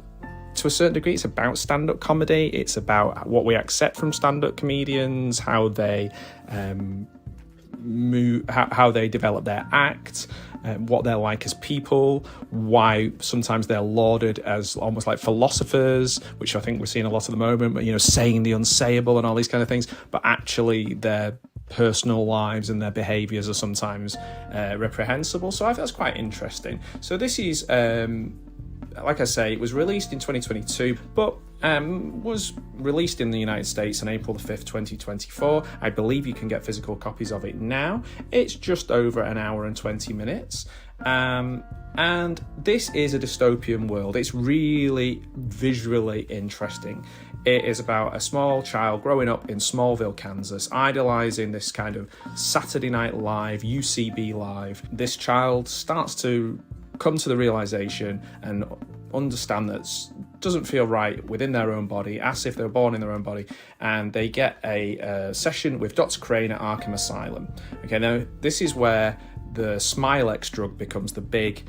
to a certain degree, it's about stand-up comedy. It's about what we accept from stand-up comedians, how they how they develop their act, what they're like as people, why sometimes they're lauded as almost like philosophers, which I think we're seeing a lot at the moment, but, you know, saying the unsayable and all these kind of things, but actually their personal lives and their behaviours are sometimes reprehensible. So I think that's quite interesting. So this is, like I say, it was released in 2022, but was released in the United States on April the 5th, 2024. I believe you can get physical copies of it now. It's just over an hour and 20 minutes. And this is a dystopian world. It's really visually interesting. It is about a small child growing up in Smallville, Kansas, idolising this kind of Saturday Night Live, UCB Live. This child starts to come to the realisation and understand that doesn't feel right within their own body, as if they were born in their own body, and they get a session with Dr. Crane at Arkham Asylum. Okay, now this is where the Smilex drug becomes the big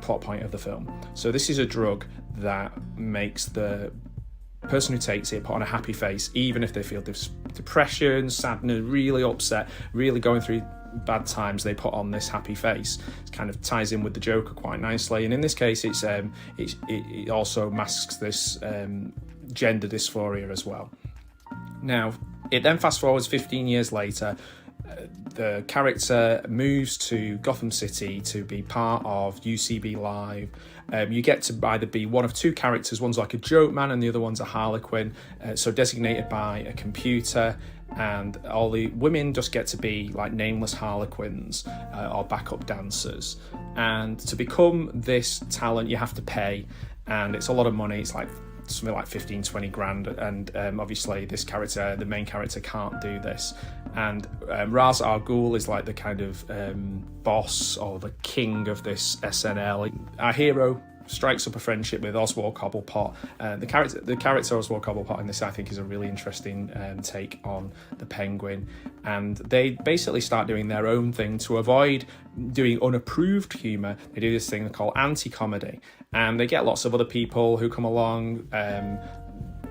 plot point of the film. So this is a drug that makes the person who takes it put on a happy face, even if they feel depression, sadness, really upset, really going through bad times. They put on this happy face. It kind of ties in with the Joker quite nicely, and in this case it also masks this gender dysphoria as well. Now it then fast forwards 15 years later. The character moves to Gotham City to be part of UCB Live. You get to either be one of two characters. One's like a joke man and the other one's a harlequin, so designated by a computer, and all the women just get to be like nameless harlequins or backup dancers. And to become this talent you have to pay, and it's a lot of money. It's like something like 15-20 grand, and obviously this character, the main character, can't do this. And Ra's al Ghul is like the kind of boss or the king of this SNL. Our hero strikes up a friendship with Oswald Cobblepot. The character Oswald Cobblepot in this, I think, is a really interesting take on the Penguin, and they basically start doing their own thing to avoid doing unapproved humour. They do this thing called anti-comedy, and they get lots of other people who come along.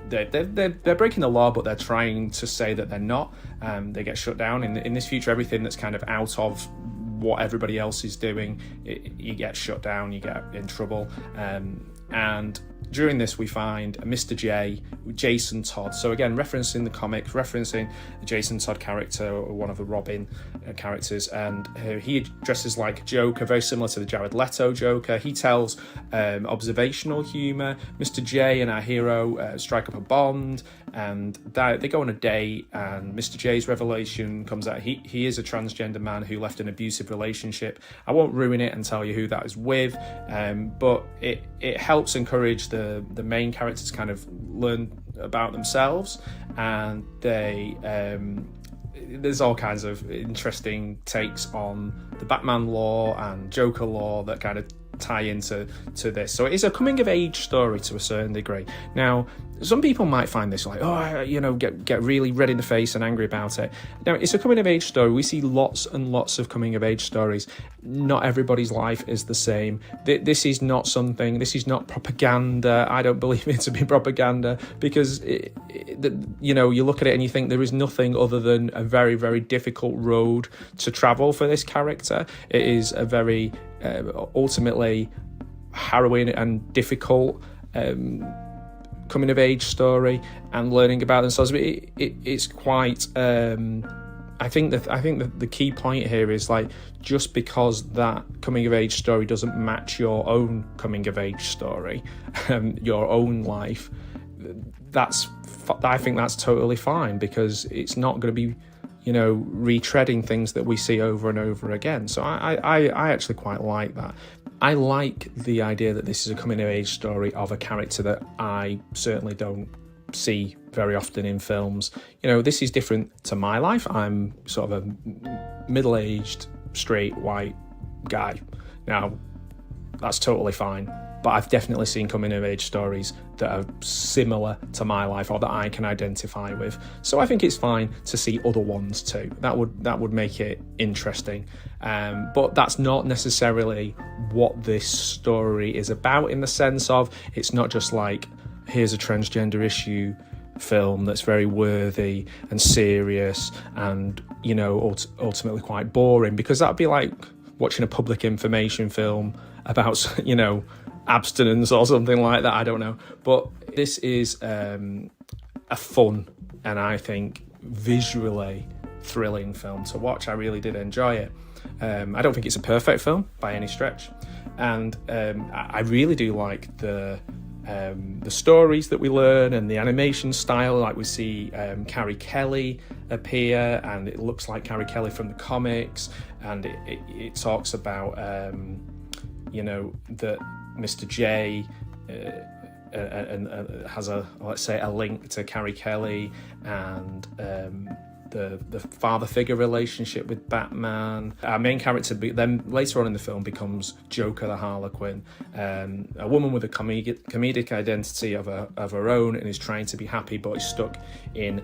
They're breaking the law, but they're trying to say that they're not. They get shut down. In this future, everything that's kind of out of what everybody else is doing, you get shut down, you get in trouble. And during this, we find a Mr. J, Jason Todd. So again, referencing the comics, referencing the Jason Todd character, or one of the Robin characters, and he dresses like Joker, very similar to the Jared Leto Joker. He tells observational humour. Mr. J and our hero strike up a bond, and they go on a date, and Mr. J's revelation comes out. He is a transgender man who left an abusive relationship. I won't ruin it and tell you who that is with, but it helps encourage the main characters to kind of learn about themselves, and there's all kinds of interesting takes on the Batman lore and Joker lore that kind of tie into this. So it is a coming of age story to a certain degree. Now, some people might find this like, get really red in the face and angry about it. Now, it's a coming of age story. We see lots and lots of coming of age stories. Not everybody's life is the same. This is not propaganda. I don't believe it to be propaganda, because you look at it and you think there is nothing other than a very, very difficult road to travel for this character. It is a very ultimately harrowing and difficult coming of age story, and learning about themselves. It's quite I think that the key point here is, like, just because that coming of age story doesn't match your own coming of age story, your own life, I think that's totally fine, because it's not going to be retreading things that we see over and over again. So I actually quite like that. I like the idea that this is a coming of age story of a character that I certainly don't see very often in films. This is different to my life. I'm sort of a middle-aged, straight, white guy. Now, that's totally fine. but I've definitely seen coming-of-age stories that are similar to my life or that I can identify with. So I think it's fine to see other ones too. That would make it interesting. But that's not necessarily what this story is about, in the sense of it's not just like, here's a transgender issue film that's very worthy and serious and, you know, ultimately quite boring, because that'd be like watching a public information film about, you know, abstinence or something like that. I don't know. But this is a fun and I think visually thrilling film to watch. I really did enjoy it. I don't think it's a perfect film by any stretch, and I really do like the stories that we learn and the animation style. Like we see Carrie Kelly appear, and it looks like Carrie Kelly from the comics, and it talks about you know, that Mr. J has a, let's say, a link to Carrie Kelly, and the father figure relationship with Batman. Our main character then later on in the film becomes Joker the Harlequin, a woman with a comedic identity of her own, and is trying to be happy but is stuck in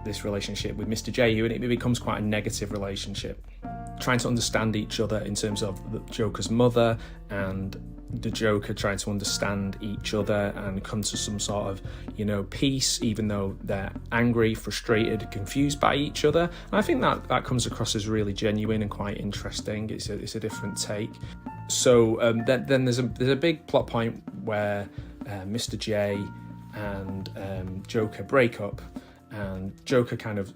this relationship with Mr. J, and it becomes quite a negative relationship, trying to understand each other in terms of the Joker's mother and the Joker trying to understand each other and come to some sort of, you know, peace, even though they're angry, frustrated, confused by each other. And I think that comes across as really genuine and quite interesting. It's a different take. So then there's a big plot point where Mr. J and Joker break up, and Joker kind of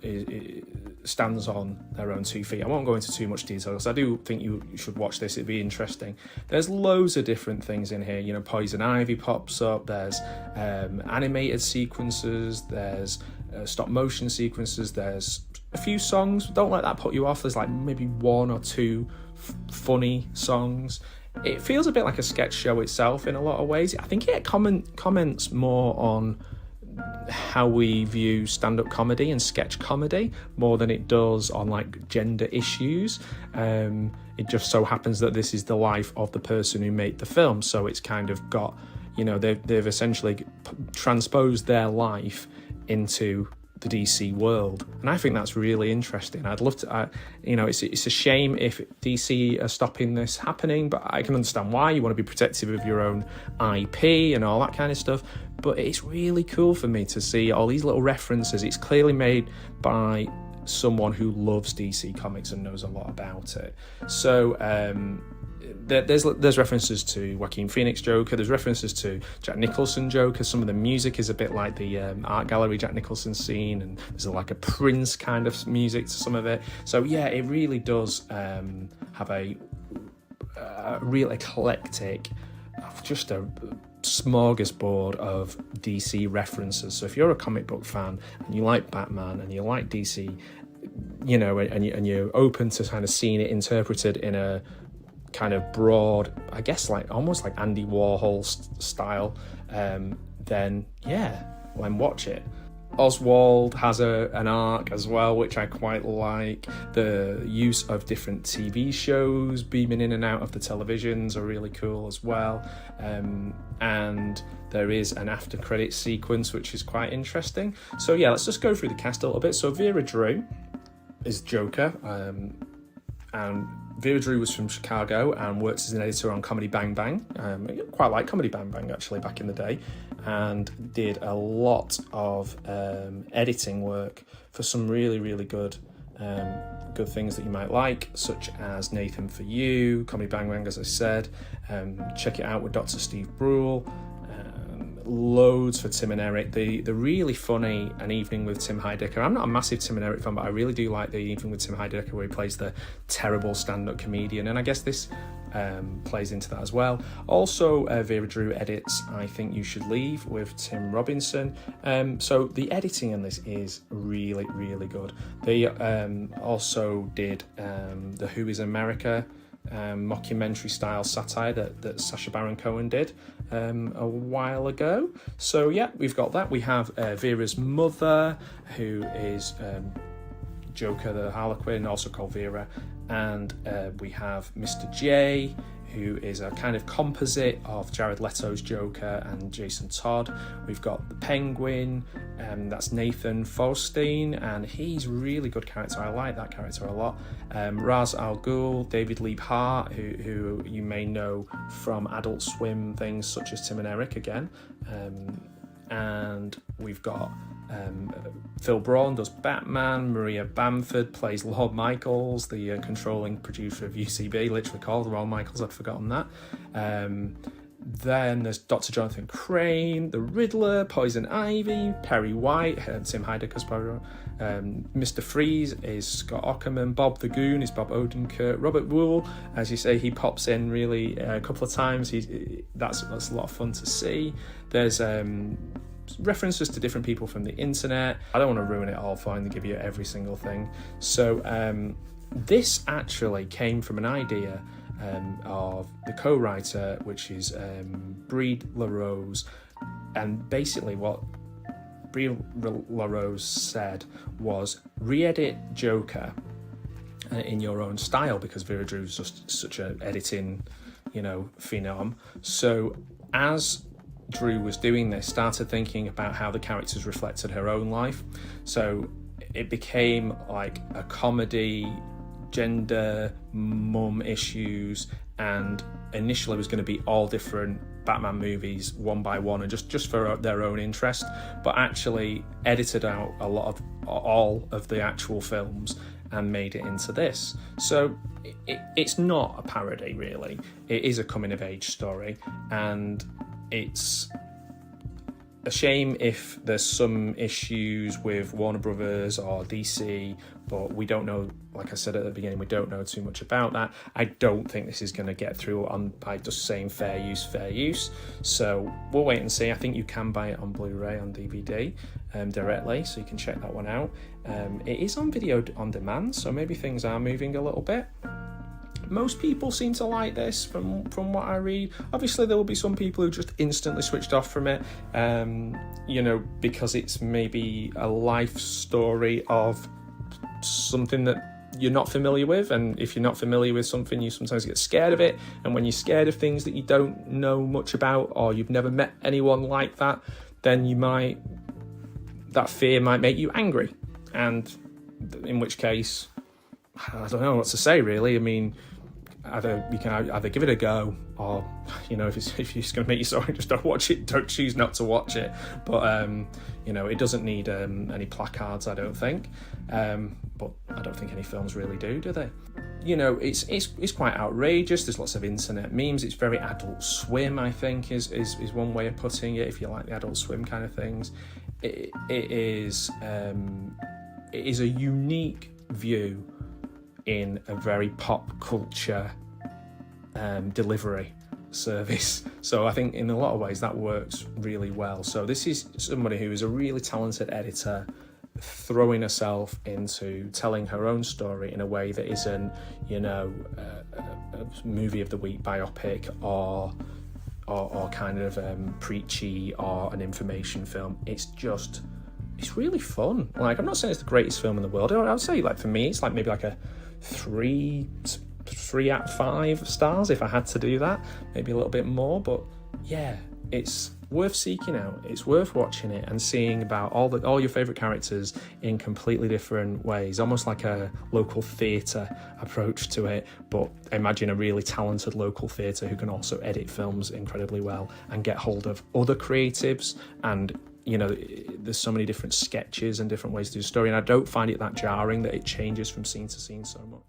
stands on their own 2 feet. I won't go into too much detail because I do think you should watch this. It'd be interesting. There's loads of different things in here. You know, Poison Ivy pops up. There's animated sequences. There's stop motion sequences. There's a few songs. Don't let that put you off. There's like maybe 1 or 2 funny songs. It feels a bit like a sketch show itself in a lot of ways. I think it comments more on how we view stand-up comedy and sketch comedy more than it does on like gender issues. It just so happens that this is the life of the person who made the film, so it's kind of got, you know, they've essentially transposed their life into the DC world, and I think that's really interesting. I'd love to, you know, it's a shame if DC are stopping this happening, but I can understand why. You want to be protective of your own IP and all that kind of stuff, but it's really cool for me to see all these little references. It's clearly made by someone who loves DC Comics and knows a lot about it. So there's references to Joaquin Phoenix Joker, there's references to Jack Nicholson Joker. Some of the music is a bit like the art gallery Jack Nicholson scene, and there's like a Prince kind of music to some of it. So yeah, it really does have a real eclectic, just a smorgasbord of DC references. So if you're a comic book fan and you like Batman and you like DC, you know, and you're open to kind of seeing it interpreted in a kind of broad, I guess, like almost like Andy Warhol style, then yeah, then watch it. Oswald has an arc as well, which I quite like. The use of different TV shows beaming in and out of the televisions are really cool as well. And there is an after credit sequence, which is quite interesting. So yeah, let's just go through the cast a little bit. So Vera Drew is Joker, and Vera Drew was from Chicago and worked as an editor on Comedy Bang Bang. I quite like Comedy Bang Bang actually back in the day, and did a lot of editing work for some really, really good things that you might like, such as Nathan For You, Comedy Bang Bang, as I said. Check it out with Dr. Steve Brule. Loads for Tim and Eric. The really funny An Evening with Tim Heidecker. I'm not a massive Tim and Eric fan, but I really do like The Evening with Tim Heidecker, where he plays the terrible stand-up comedian, and I guess this plays into that as well. Also, Vera Drew edits I Think You Should Leave with Tim Robinson. So the editing in this is really, really good. They also did the Who is America mockumentary style satire that Sacha Baron Cohen did a while ago. So yeah, we've got that. We have Vera's mother, who is Joker the Harlequin, also called Vera, and we have Mr. J, who is a kind of composite of Jared Leto's Joker and Jason Todd. We've got the Penguin, that's Nathan Faustein, and he's a really good character. I like that character a lot. Ra's al Ghul, David Lieb Hart, who you may know from Adult Swim things such as Tim and Eric again. And we've got Phil Braun does Batman, Maria Bamford plays Lord Michaels, the controlling producer of UCB, literally called Lord Michaels, I'd forgotten that. Then there's Dr. Jonathan Crane, the Riddler, Poison Ivy, Perry White, Tim Heidecker's Poirot, Mr. Freeze is Scott Aukerman, Bob the Goon is Bob Odenkirk, Robert Wool, as you say, he pops in really a couple of times. That's a lot of fun to see. There's references to different people from the internet. I don't want to ruin it all for you and give you every single thing. So this actually came from an idea of the co-writer, which is Brie LaRose, and basically what Brie LaRose said was re-edit Joker in your own style, because Vera Drew's just such an editing, phenom. So as Drew was doing this, started thinking about how the characters reflected her own life. So it became like a comedy, gender, mum issues, and initially was going to be all different Batman movies one by one, and just for their own interest, but actually edited out all of the actual films and made it into this. So it's not a parody, really. It is a coming of age story, and it's a shame if there's some issues with Warner Brothers or DC, but we don't know, like I said at the beginning, we don't know too much about that. I don't think this is going to get through by just saying fair use. So we'll wait and see. I think you can buy it on Blu-ray, on DVD directly, so you can check that one out. It is on video on demand, so maybe things are moving a little bit. Most people seem to like this from what I read. Obviously, there will be some people who just instantly switched off from it, because it's maybe a life story of something that you're not familiar with. And if you're not familiar with something, you sometimes get scared of it. And when you're scared of things that you don't know much about, or you've never met anyone like that, then that fear might make you angry. And in which case, I don't know what to say, really. I mean, you can either give it a go, or if it's going to make you sorry, just don't watch it. Don't choose not to watch it. But it doesn't need any placards, I don't think. But I don't think any films really do they? It's quite outrageous. There's lots of internet memes. It's very Adult Swim, I think, is one way of putting it. If you like the Adult Swim kind of things, it is a unique view in a very pop culture delivery service. So I think in a lot of ways that works really well. So this is somebody who is a really talented editor, throwing herself into telling her own story in a way that isn't, a movie of the week biopic or kind of preachy or an information film. It's really fun. Like, I'm not saying it's the greatest film in the world. I would say, like, for me, it's like maybe like a 3 out of 5 stars if I had to do that, maybe a little bit more. But yeah, it's worth seeking out. It's worth watching it and seeing about all your favorite characters in completely different ways, almost like a local theatre approach to it. But imagine a really talented local theatre who can also edit films incredibly well and get hold of other creatives. And there's so many different sketches and different ways to do a story, and I don't find it that jarring that it changes from scene to scene so much.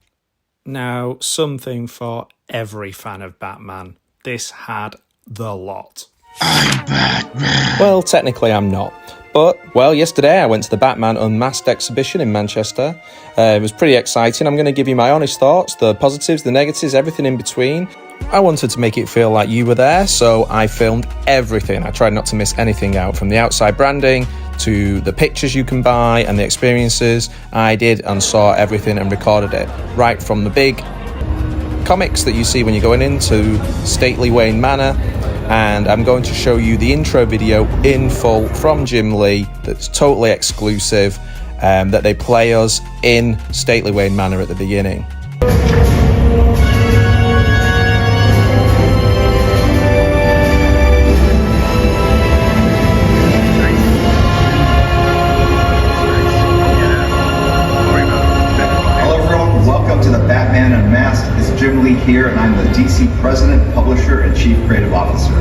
Now, something for every fan of Batman. This had the lot.
I'm Batman.
Well, technically I'm not. But, yesterday I went to the Batman Unmasked exhibition in Manchester. It was pretty exciting. I'm going to give you my honest thoughts, the positives, the negatives, everything in between. I wanted to make it feel like you were there, so I filmed everything. I tried not to miss anything out, from the outside branding to the pictures you can buy and the experiences. I did and saw everything and recorded it, right from the big comics that you see when you're going into stately Wayne Manor. And I'm going to show you the intro video in full from Jim Lee that's totally exclusive, that they play us in stately Wayne Manor at the beginning.
here, and I'm the DC President, Publisher, and Chief Creative Officer.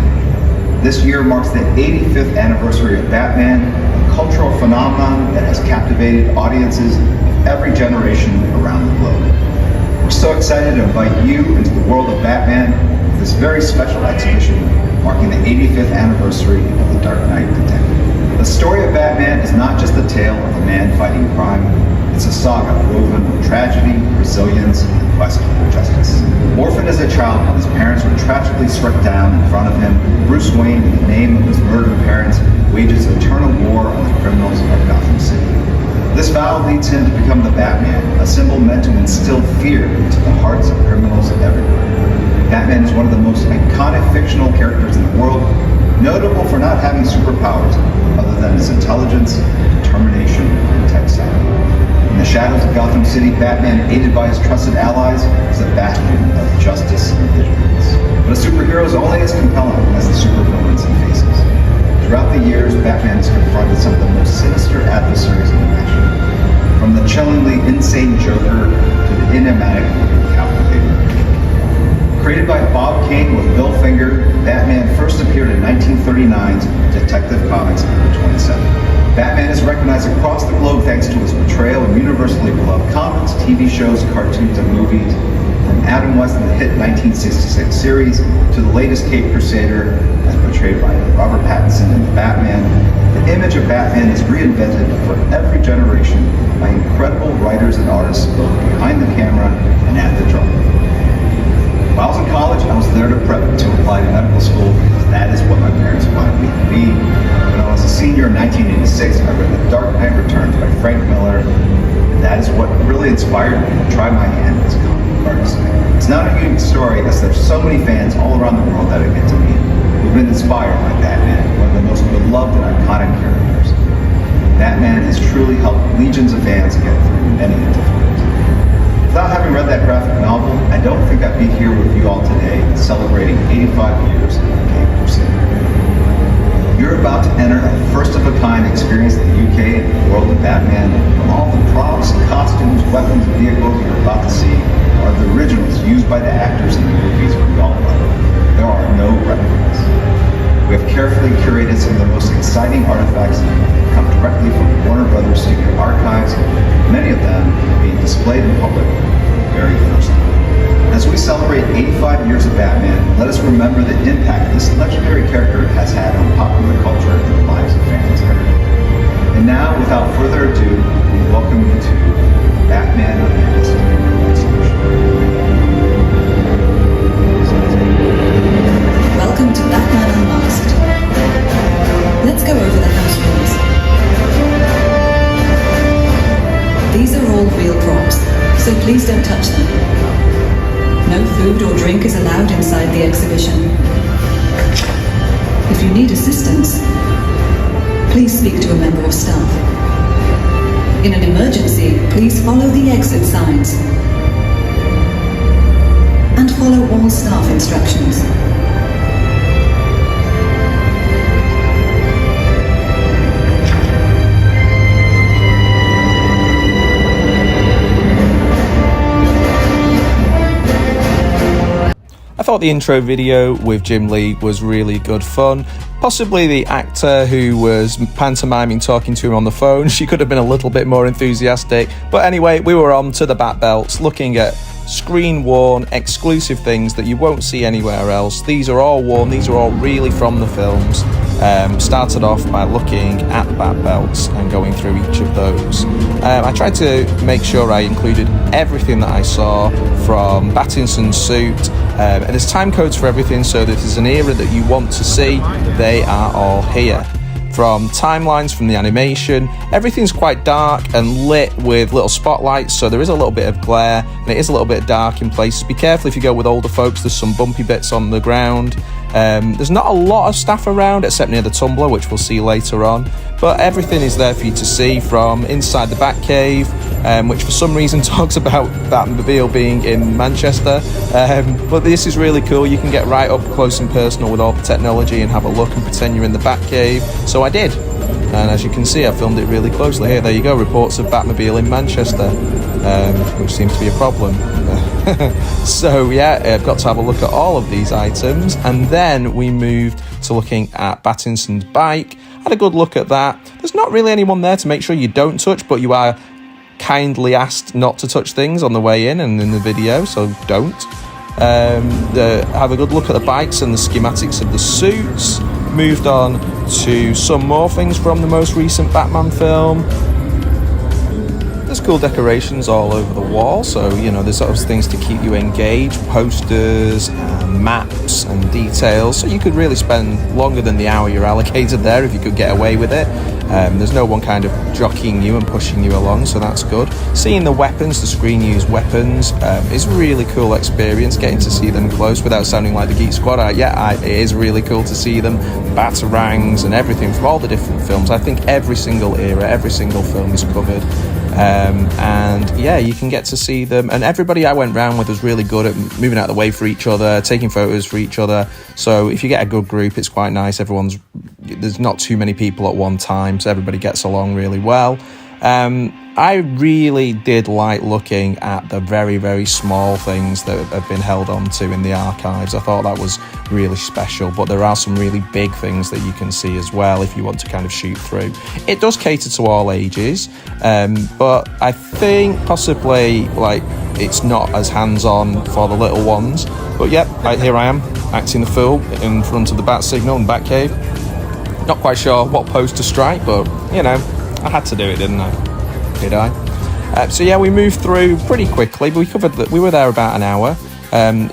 This year marks the 85th anniversary of Batman, a cultural phenomenon that has captivated audiences of every generation around the globe. We're so excited to invite you into the world of Batman with this very special exhibition marking the 85th anniversary of The Dark Knight Detective. The story of Batman is not just a tale of a man fighting crime, it's a saga woven with tragedy, resilience, and quest for justice. Orphaned as a child when his parents were tragically struck down in front of him, Bruce Wayne, in the name of his murdered parents, wages eternal war on the criminals of Gotham City. This vow leads him to become the Batman, a symbol meant to instill fear into the hearts of criminals everywhere. Batman is one of the most iconic fictional characters in the world, notable for not having superpowers other than his intelligence, determination, and tech savvy. In the shadows of Gotham City, Batman, aided by his trusted allies, is a bastion of justice and vigilance. But a superhero is only as compelling as the supervillains he faces. Throughout the years, Batman has confronted some of the most sinister adversaries imaginable, from the chillingly insane Joker to the enigmatically calculating Riddler. Created by Bob Kane with Bill Finger, Batman first appeared in 1939's Detective Comics #27. Batman is recognized across the globe thanks to his portrayal in universally beloved comics, TV shows, cartoons, and movies. From Adam West in the hit 1966 series to the latest Caped Crusader, as portrayed by Robert Pattinson in The Batman, the image of Batman is reinvented for every generation by incredible writers and artists both behind the camera and at the drawing board. While I was in college, I was there to prep to apply to medical school because that is what my parents wanted me to be. When I was a senior in 1986, I read The Dark Knight Returns by Frank Miller, and that is what really inspired me to try my hand as a comic artist. It's not a unique story as there's so many fans all around the world that I get to meet who've been inspired by Batman, one of the most beloved and iconic characters. Batman has truly helped legions of fans get through many difficulties. Without having read that graphic novel, I don't think I'd be here with you all today celebrating 85 years of the Caped Crusader. You're about to enter a first-of-a-kind experience in the UK and the world of Batman. All the props, costumes, weapons, and vehicles you're about to see are the originals used by the actors in the movies we all love. There are no replicas. We have carefully curated some of the most exciting artifacts that come directly from the Warner Brothers studio archives, many of them being displayed in public for the very first time. As we celebrate 85 years of Batman, let us remember the impact this legendary character has had on popular culture and the lives of fans everywhere. And now, without further ado, we welcome you to Batman Unmasked Exhibition.
Welcome to Batman Unmasked. Let's go over the house rules. These are all real props, so please don't touch them. No food or drink is allowed inside the exhibition. If you need assistance, please speak to a member of staff. In an emergency, please follow the exit signs and follow all staff instructions.
I thought the intro video with Jim Lee was really good fun. Possibly the actor who was pantomiming talking to him on the phone, she could have been a little bit more enthusiastic. But anyway, we were on to the Bat Belts, looking at screen-worn, exclusive things that you won't see anywhere else. These are all worn, these are all really from the films. Started off by looking at the Bat Belts and going through each of those. I tried to make sure I included everything that I saw from Pattinson's suit, and there's time codes for everything, so that if there's an era that you want to see, they are all here. From timelines, from the animation, everything's quite dark and lit with little spotlights, so there is a little bit of glare and it is a little bit dark in places. Be careful if you go with older folks, there's some bumpy bits on the ground. There's not a lot of staff around except near the Tumbler, which we'll see later on, but everything is there for you to see, from inside the Batcave, which for some reason talks about Batmobile being in Manchester, but this is really cool. You can get right up close and personal with all the technology and have a look and pretend you're in the Batcave, so I did. And as you can see, I filmed it really closely. Here, there you go, reports of Batmobile in Manchester, which seems to be a problem. So yeah, I've got to have a look at all of these items. And then we moved to looking at Battinson's bike. Had a good look at that. There's not really anyone there to make sure you don't touch, but you are kindly asked not to touch things on the way in and in the video, so don't. Have a good look at the bikes and the schematics of the suits. Moved on to some more things from the most recent Batman film. There's cool decorations all over the wall, so you know there's sort of things to keep you engaged, posters and maps and details, so you could really spend longer than the hour you're allocated there if you could get away with it. There's no one kind of jockeying you and pushing you along, so that's good. Seeing the weapons, the screen used weapons, is a really cool experience, getting to see them close without sounding like the Geek Squad. It is really cool to see them, batarangs and everything from all the different films. I think every single era, every single film is covered. And yeah, you can get to see them, and everybody I went round with was really good at moving out of the way for each other, taking photos for each other. So if you get a good group, it's quite nice. There's not too many people at one time, so everybody gets along really well. I really did like looking at the very, very small things that have been held on to in the archives. I thought that was really special, but there are some really big things that you can see as well if you want to kind of shoot through. It does cater to all ages, but I think possibly like it's not as hands-on for the little ones. But yep, here I am, acting the fool in front of the Bat Signal and Batcave. Not quite sure what pose to strike, but you know, I had to do it, didn't I? Did I? So yeah, we moved through pretty quickly, but we were there about an hour.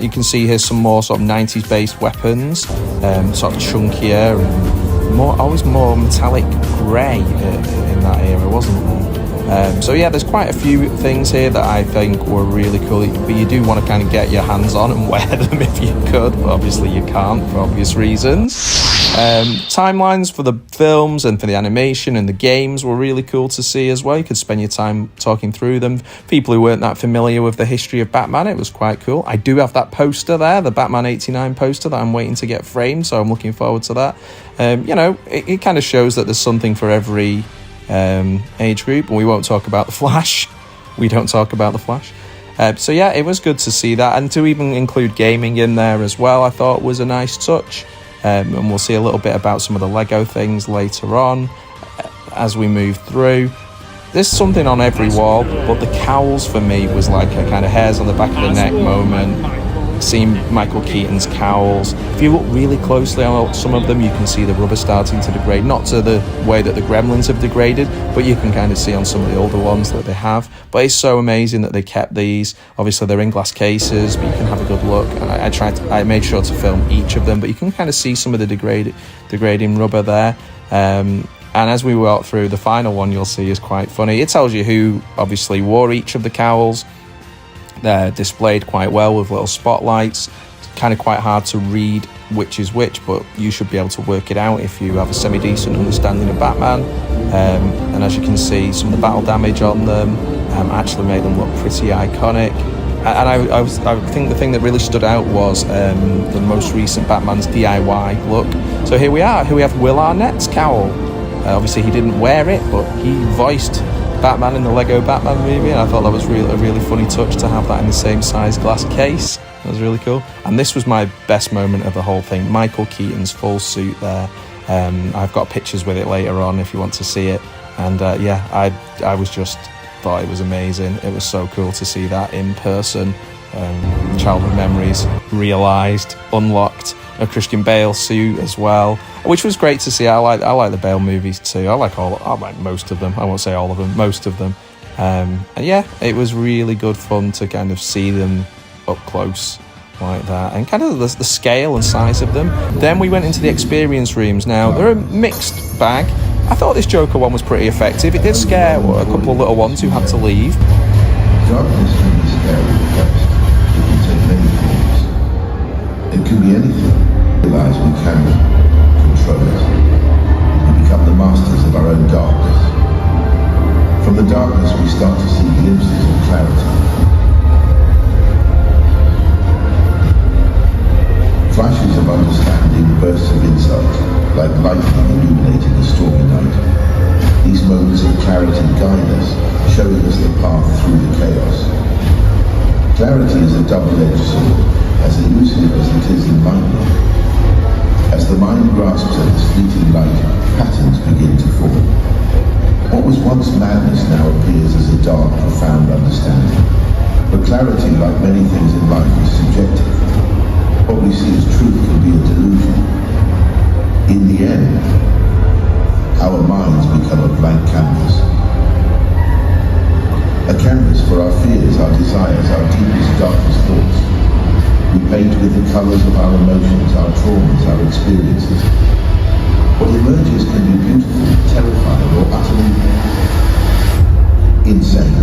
You can see here's some more sort of 90s based weapons, sort of chunkier and always more metallic grey in that era, wasn't there? So yeah, there's quite a few things here that I think were really cool, but you do want to kind of get your hands on and wear them if you could, but obviously you can't for obvious reasons. Timelines for the films and for the animation and the games were really cool to see as well. You could spend your time talking through them. People who weren't that familiar with the history of Batman, it was quite cool. I do have that poster there, the Batman 89 poster that I'm waiting to get framed, so I'm looking forward to that. You know, it kind of shows that there's something for every age group, and we won't talk about the Flash. We don't talk about the Flash. So yeah, it was good to see that, and to even include gaming in there as well, I thought was a nice touch. And we'll see a little bit about some of the Lego things later on as we move through. There's something on every wall, but the cowls for me was like a kind of hairs on the back of the neck moment. Seeing Michael Keaton's cowls. If you look really closely on some of them, you can see the rubber starting to degrade. Not to the way that the Gremlins have degraded, but you can kind of see on some of the older ones that they have. But it's so amazing that they kept these. Obviously, they're in glass cases, but you can have a good look. And I made sure to film each of them, but you can kind of see some of the degrading rubber there. And as we walk through, the final one you'll see is quite funny. It tells you who obviously wore each of the cowls. They're displayed quite well with little spotlights. It's kind of quite hard to read which is which, but you should be able to work it out if you have a semi-decent understanding of Batman. And as you can see, some of the battle damage on them actually made them look pretty iconic. And I think the thing that really stood out was the most recent Batman's DIY look. So here we have Will Arnett's cowl. Obviously he didn't wear it, but he voiced Batman in the Lego Batman movie, and I thought that was a really funny touch to have that in the same size glass case. That was really cool. And this was my best moment of the whole thing, Michael Keaton's full suit there. I've got pictures with it later on if you want to see it. And yeah, I was just thought it was amazing. It was so cool to see that in person. Childhood memories realised, unlocked. A Christian Bale suit as well, which was great to see. I like the Bale movies too. I like most of them. I won't say all of them, most of them. And yeah, it was really good fun to kind of see them up close like that, and kind of the scale and size of them. Then we went into the experience rooms. Now they're a mixed bag. I thought this Joker one was pretty effective. It did scare a couple of little ones who had to leave.
Darkness can be scary at first. It can take many forms. It can be anything. Realize we can control it and become the masters of our own darkness. From the darkness we start to see glimpses of clarity. Flashes of understanding, bursts of insight, like lightning illuminating a stormy night. These moments of clarity guide us, showing us the path through the chaos. Clarity is a double-edged sword, as elusive as it is enlightening. As the mind grasps at its fleeting light, patterns begin to form. What was once madness now appears as a dark, profound understanding. But clarity, like many things in life, is subjective. What we see as truth can be a delusion. In the end, our minds become a blank canvas. A canvas for our fears, our desires, our deepest, darkest thoughts. We paint with the colours of our emotions, our traumas, our experiences. What emerges can be beautiful, terrifying, or utterly insane.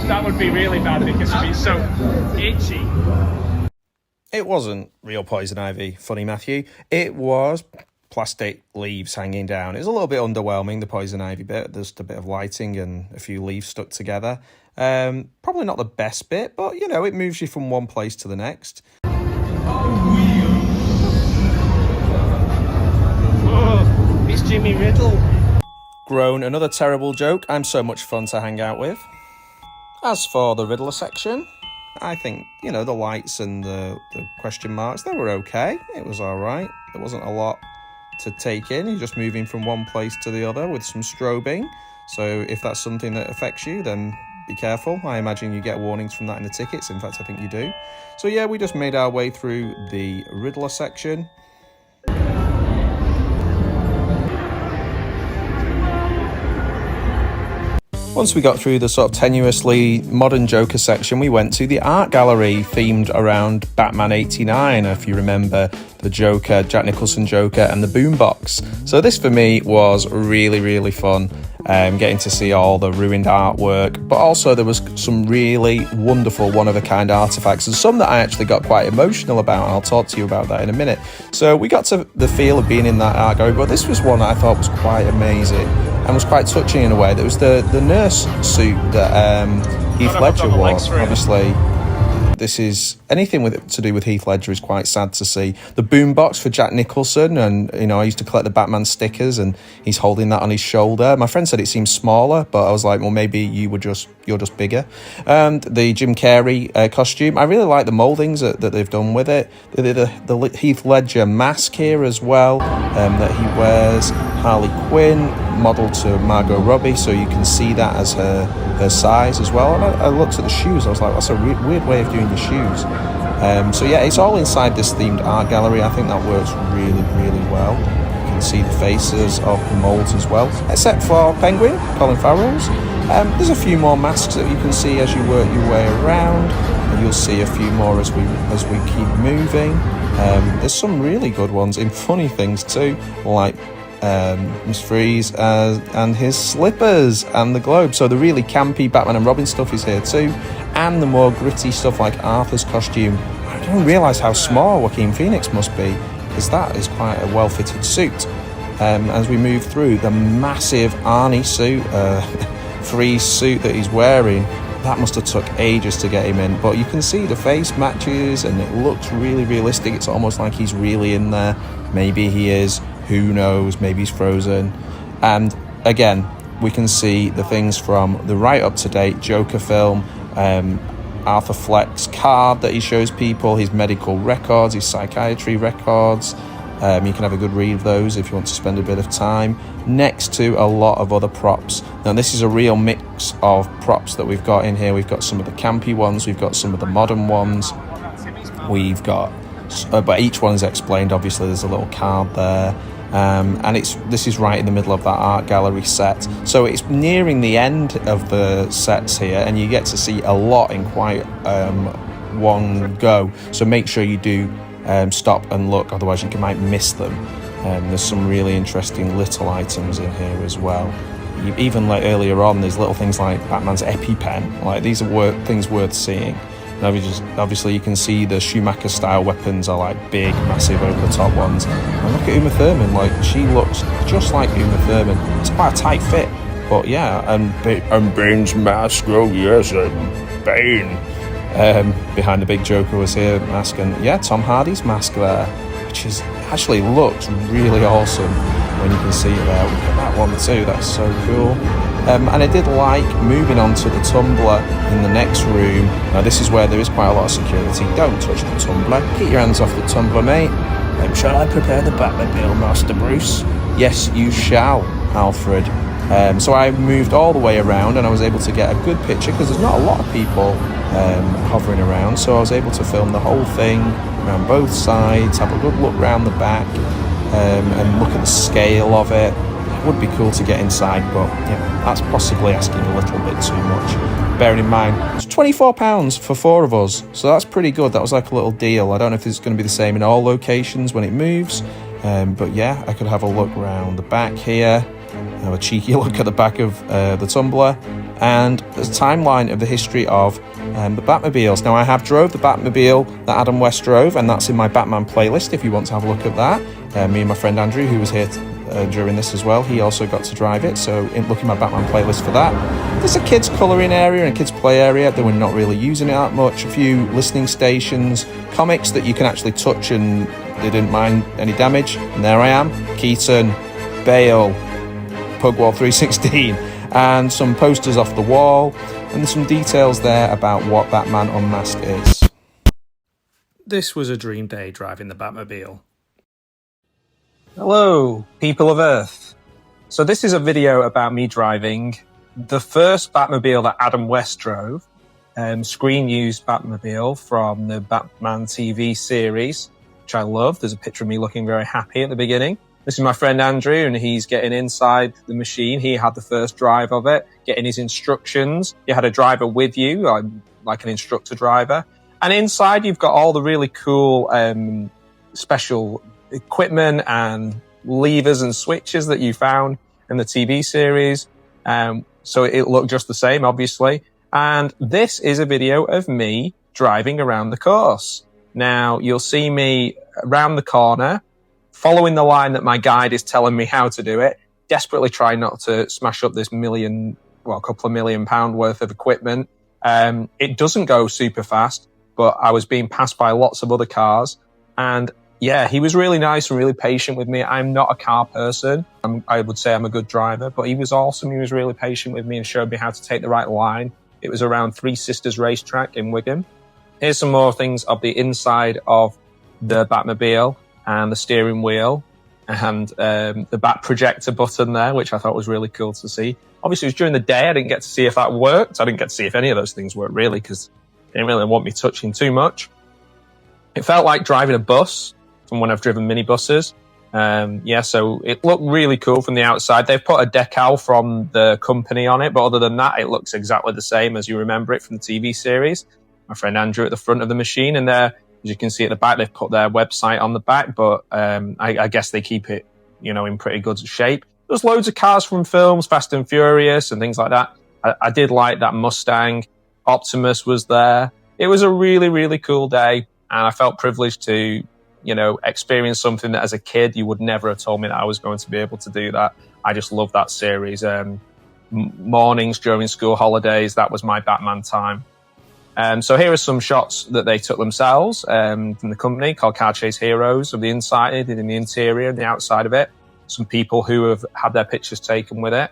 That would be really bad because it'd be so itchy.
It wasn't real poison ivy, funny Matthew. It was plastic leaves hanging down. It was a little bit underwhelming, the poison ivy bit. Just a bit of lighting and a few leaves stuck together. Probably not the best bit, but, you know, it moves you from one place to the next.
Oh, it's Jimmy Riddle.
Groan, another terrible joke. I'm so much fun to hang out with. As for the Riddler section, I think, you know, the lights and the question marks, they were okay. It was all right. There wasn't a lot to take in. You're just moving from one place to the other with some strobing. So if that's something that affects you, then be careful. I imagine you get warnings from that in the tickets. In fact, I think you do. So yeah, we just made our way through the Riddler section. Once we got through the sort of tenuously modern Joker section, we went to the art gallery themed around Batman 89, if you remember the Joker, Jack Nicholson Joker, and the boombox. So this for me was really, really fun, getting to see all the ruined artwork, but also there was some really wonderful one-of-a-kind artifacts, and some that I actually got quite emotional about, and I'll talk to you about that in a minute. So we got to the feel of being in that art gallery, but this was one that I thought was quite amazing and was quite touching in a way. There was the nurse suit that Heath Ledger wore. Obviously, this is anything to do with Heath Ledger is quite sad to see. The boombox for Jack Nicholson, and you know, I used to collect the Batman stickers, and he's holding that on his shoulder. My friend said it seems smaller, but I was like, well, maybe you're just bigger. And the Jim Carrey costume, I really like the mouldings that they've done with it. The Heath Ledger mask here as well, that he wears. Harley Quinn, modelled to Margot Robbie, so you can see that as her size as well. And I looked at the shoes, I was like, that's a weird way of doing the shoes. So yeah, it's all inside this themed art gallery. I think that works really, really well. You can see the faces of the moulds as well, except for Penguin, Colin Farrell's. There's a few more masks that you can see as you work your way around, and you'll see a few more as we keep moving. There's some really good ones in funny things too, like Mr. Freeze and his slippers and the globe. So the really campy Batman and Robin stuff is here too, and the more gritty stuff like Arthur's costume. I didn't realise how small Joaquin Phoenix must be, because that is quite a well-fitted suit. As we move through, the massive Arnie suit, Freeze suit that he's wearing, that must have took ages to get him in, but you can see the face matches and it looks really realistic. It's almost like he's really in there. Maybe he is, who knows, maybe he's frozen. And again, we can see the things from the right up to date Joker film, Arthur Fleck's card that he shows people, his medical records, his psychiatry records. You can have a good read of those if you want to spend a bit of time, next to a lot of other props. Now this is a real mix of props that we've got in here. We've got some of the campy ones, we've got some of the modern ones, we've got but each one is explained. Obviously there's a little card there. and this is right in the middle of that art gallery set. So it's nearing the end of the sets here, and you get to see a lot in quite one go. So make sure you do stop and look, otherwise you might miss them. There's some really interesting little items in here as well. Even like earlier on, there's little things like Batman's EpiPen. Like, these are things worth seeing. And obviously you can see the Schumacher style weapons are like big, massive, over the top ones. And look at Uma Thurman, like, she looks just like Uma Thurman. It's quite a tight fit, but yeah. And Bane's mask, oh yes, Bane. Behind the big Joker was here mask, and yeah, Tom Hardy's mask there, which actually looks really awesome when you can see it there. Look at that one too, that's so cool. And I did like moving on to the tumbler in the next room. Now this is where there is quite a lot of security. Don't touch the tumbler. Keep your hands off the tumbler, mate. Shall I prepare the Batmobile, Master Bruce? Yes, you shall, Alfred. So I moved all the way around, and I was able to get a good picture because there's not a lot of people hovering around. So I was able to film the whole thing around both sides, have a good look around the back, and look at the scale of it. It would be cool to get inside, but yeah, that's possibly asking a little bit too much. Bearing in mind, it's £24 for 4 of us, so that's pretty good. That was like a little deal. I don't know if it's going to be the same in all locations when it moves, but yeah, I could have a look around the back here, have a cheeky look at the back of the tumbler, and there's a timeline of the history of the Batmobiles. Now, I have drove the Batmobile that Adam West drove, and that's in my Batman playlist if you want to have a look at that. Me and my friend Andrew, who was here during this as well, he also got to drive it, so look in my Batman playlist for that. There's a kids colouring area and a kids play area that we're not really using it that much. A few listening stations, comics that you can actually touch and they didn't mind any damage. And there I am, Keaton, Bale, Pugwall 316, and some posters off the wall, and there's some details there about what Batman Unmasked is.
This was a dream day driving the Batmobile.
Hello, people of Earth. So this is a video about me driving the first Batmobile that Adam West drove, screen-used Batmobile from the Batman TV series, which I love. There's a picture of me looking very happy at the beginning. This is my friend Andrew, and he's getting inside the machine. He had the first drive of it, getting his instructions. You had a driver with you, like an instructor driver. And inside, you've got all the really cool special equipment and levers and switches that you found in the TV series. So it looked just the same, obviously. And this is a video of me driving around the course. Now, you'll see me around the corner, following the line that my guide is telling me how to do it, desperately trying not to smash up this couple of £1 million worth of equipment. It doesn't go super fast, but I was being passed by lots of other cars. And yeah, he was really nice and really patient with me. I'm not a car person. I would say I'm a good driver, but he was awesome. He was really patient with me and showed me how to take the right line. It was around Three Sisters Racetrack in Wigan. Here's some more things of the inside of the Batmobile and the steering wheel and the Bat projector button there, which I thought was really cool to see. Obviously, it was during the day. I didn't get to see if that worked. I didn't get to see if any of those things worked, really, because they didn't really want me touching too much. It felt like driving a bus from when I've driven minibuses. So it looked really cool from the outside. They've put a decal from the company on it, but other than that, it looks exactly the same as you remember it from the TV series. My friend Andrew at the front of the machine, and there, as you can see at the back, they've put their website on the back, but I guess they keep it, in pretty good shape. There's loads of cars from films, Fast and Furious and things like that. I did like that Mustang. Optimus was there. It was a really, really cool day, and I felt privileged to experience something that as a kid you would never have told me that I was going to be able to do that. I just love that series. Mornings during school holidays, that was my Batman time. So here are some shots that they took themselves from the company called Car Chase Heroes, of the inside and the interior and the outside of it. Some people who have had their pictures taken with it.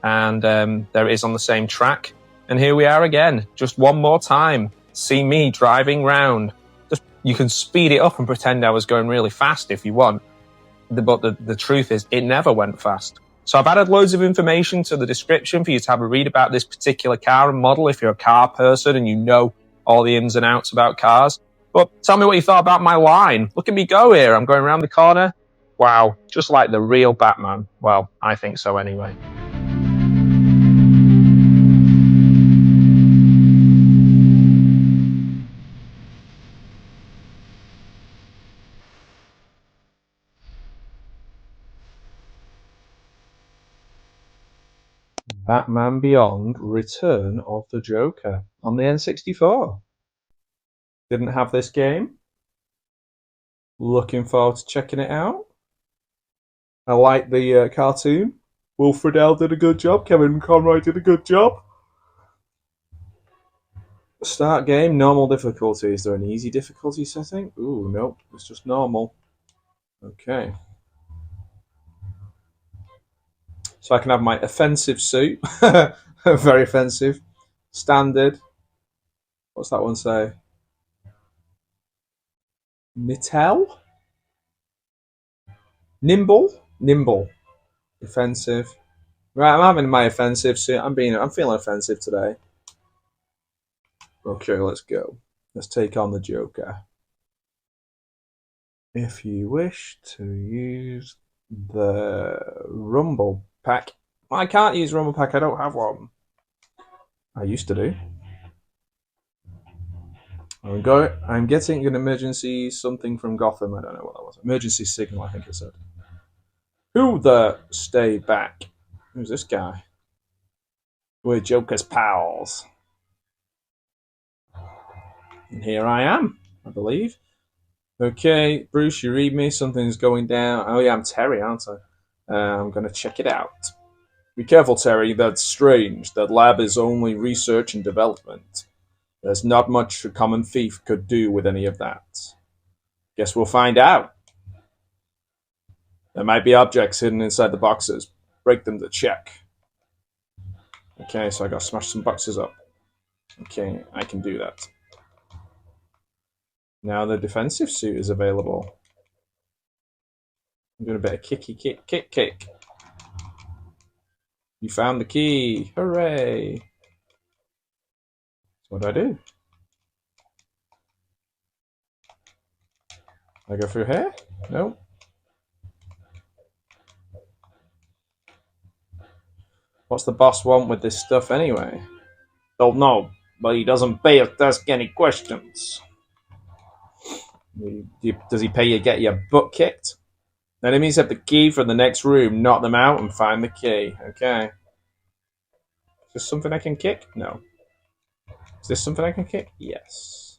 And there it is on the same track. And here we are again, just one more time. See me driving round. You can speed it up and pretend I was going really fast if you want. But the truth is, it never went fast. So I've added loads of information to the description for you to have a read about this particular car and model if you're a car person and you know all the ins and outs about cars. But tell me what you thought about my line. Look at me go here. I'm going around the corner. Wow, just like the real Batman. Well, I think so anyway. Batman Beyond: Return of the Joker on the N64. Didn't have this game. Looking forward to checking it out. I like the cartoon. Will Friedle did a good job. Kevin Conroy did a good job. Start game, normal difficulty. Is there an easy difficulty setting? Ooh, nope. It's just normal. Okay. So I can have my offensive suit. Very offensive. Standard. What's that one say? Nittel? Nimble? Nimble. Offensive. Right, I'm having my offensive suit. I'm feeling offensive today. Okay, let's go. Let's take on the Joker. If you wish to use the Rumble Pack. I can't use Rumble Pack, I don't have one. I used to do. I'm getting an emergency something from Gotham. I don't know what that was. Emergency signal, I think it said. Who the stay back? Who's this guy? We're Joker's pals. And here I am, I believe. Okay, Bruce, you read me. Something's going down. Oh yeah, I'm Terry, aren't I? I'm going to check it out. Be careful, Terry. That's strange. That lab is only research and development. There's not much a common thief could do with any of that. Guess we'll find out. There might be objects hidden inside the boxes. Break them to check. Okay, so I gotta smash some boxes up. Okay, I can do that. Now the defensive suit is available. I'm doing a bit of kick. You found the key. Hooray. So what do? I go through here? No. What's the boss want with this stuff anyway? Don't know, but he doesn't pay us to ask any questions. Does he pay you to get your butt kicked? Enemies have the key from the next room. Knock them out and find the key. Okay. Is this something I can kick? No. Is this something I can kick? Yes.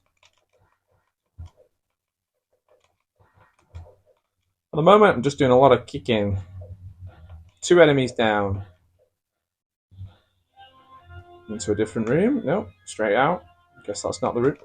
At the moment, I'm just doing a lot of kicking. 2 enemies down. Into a different room? No. Straight out. Guess that's not the route.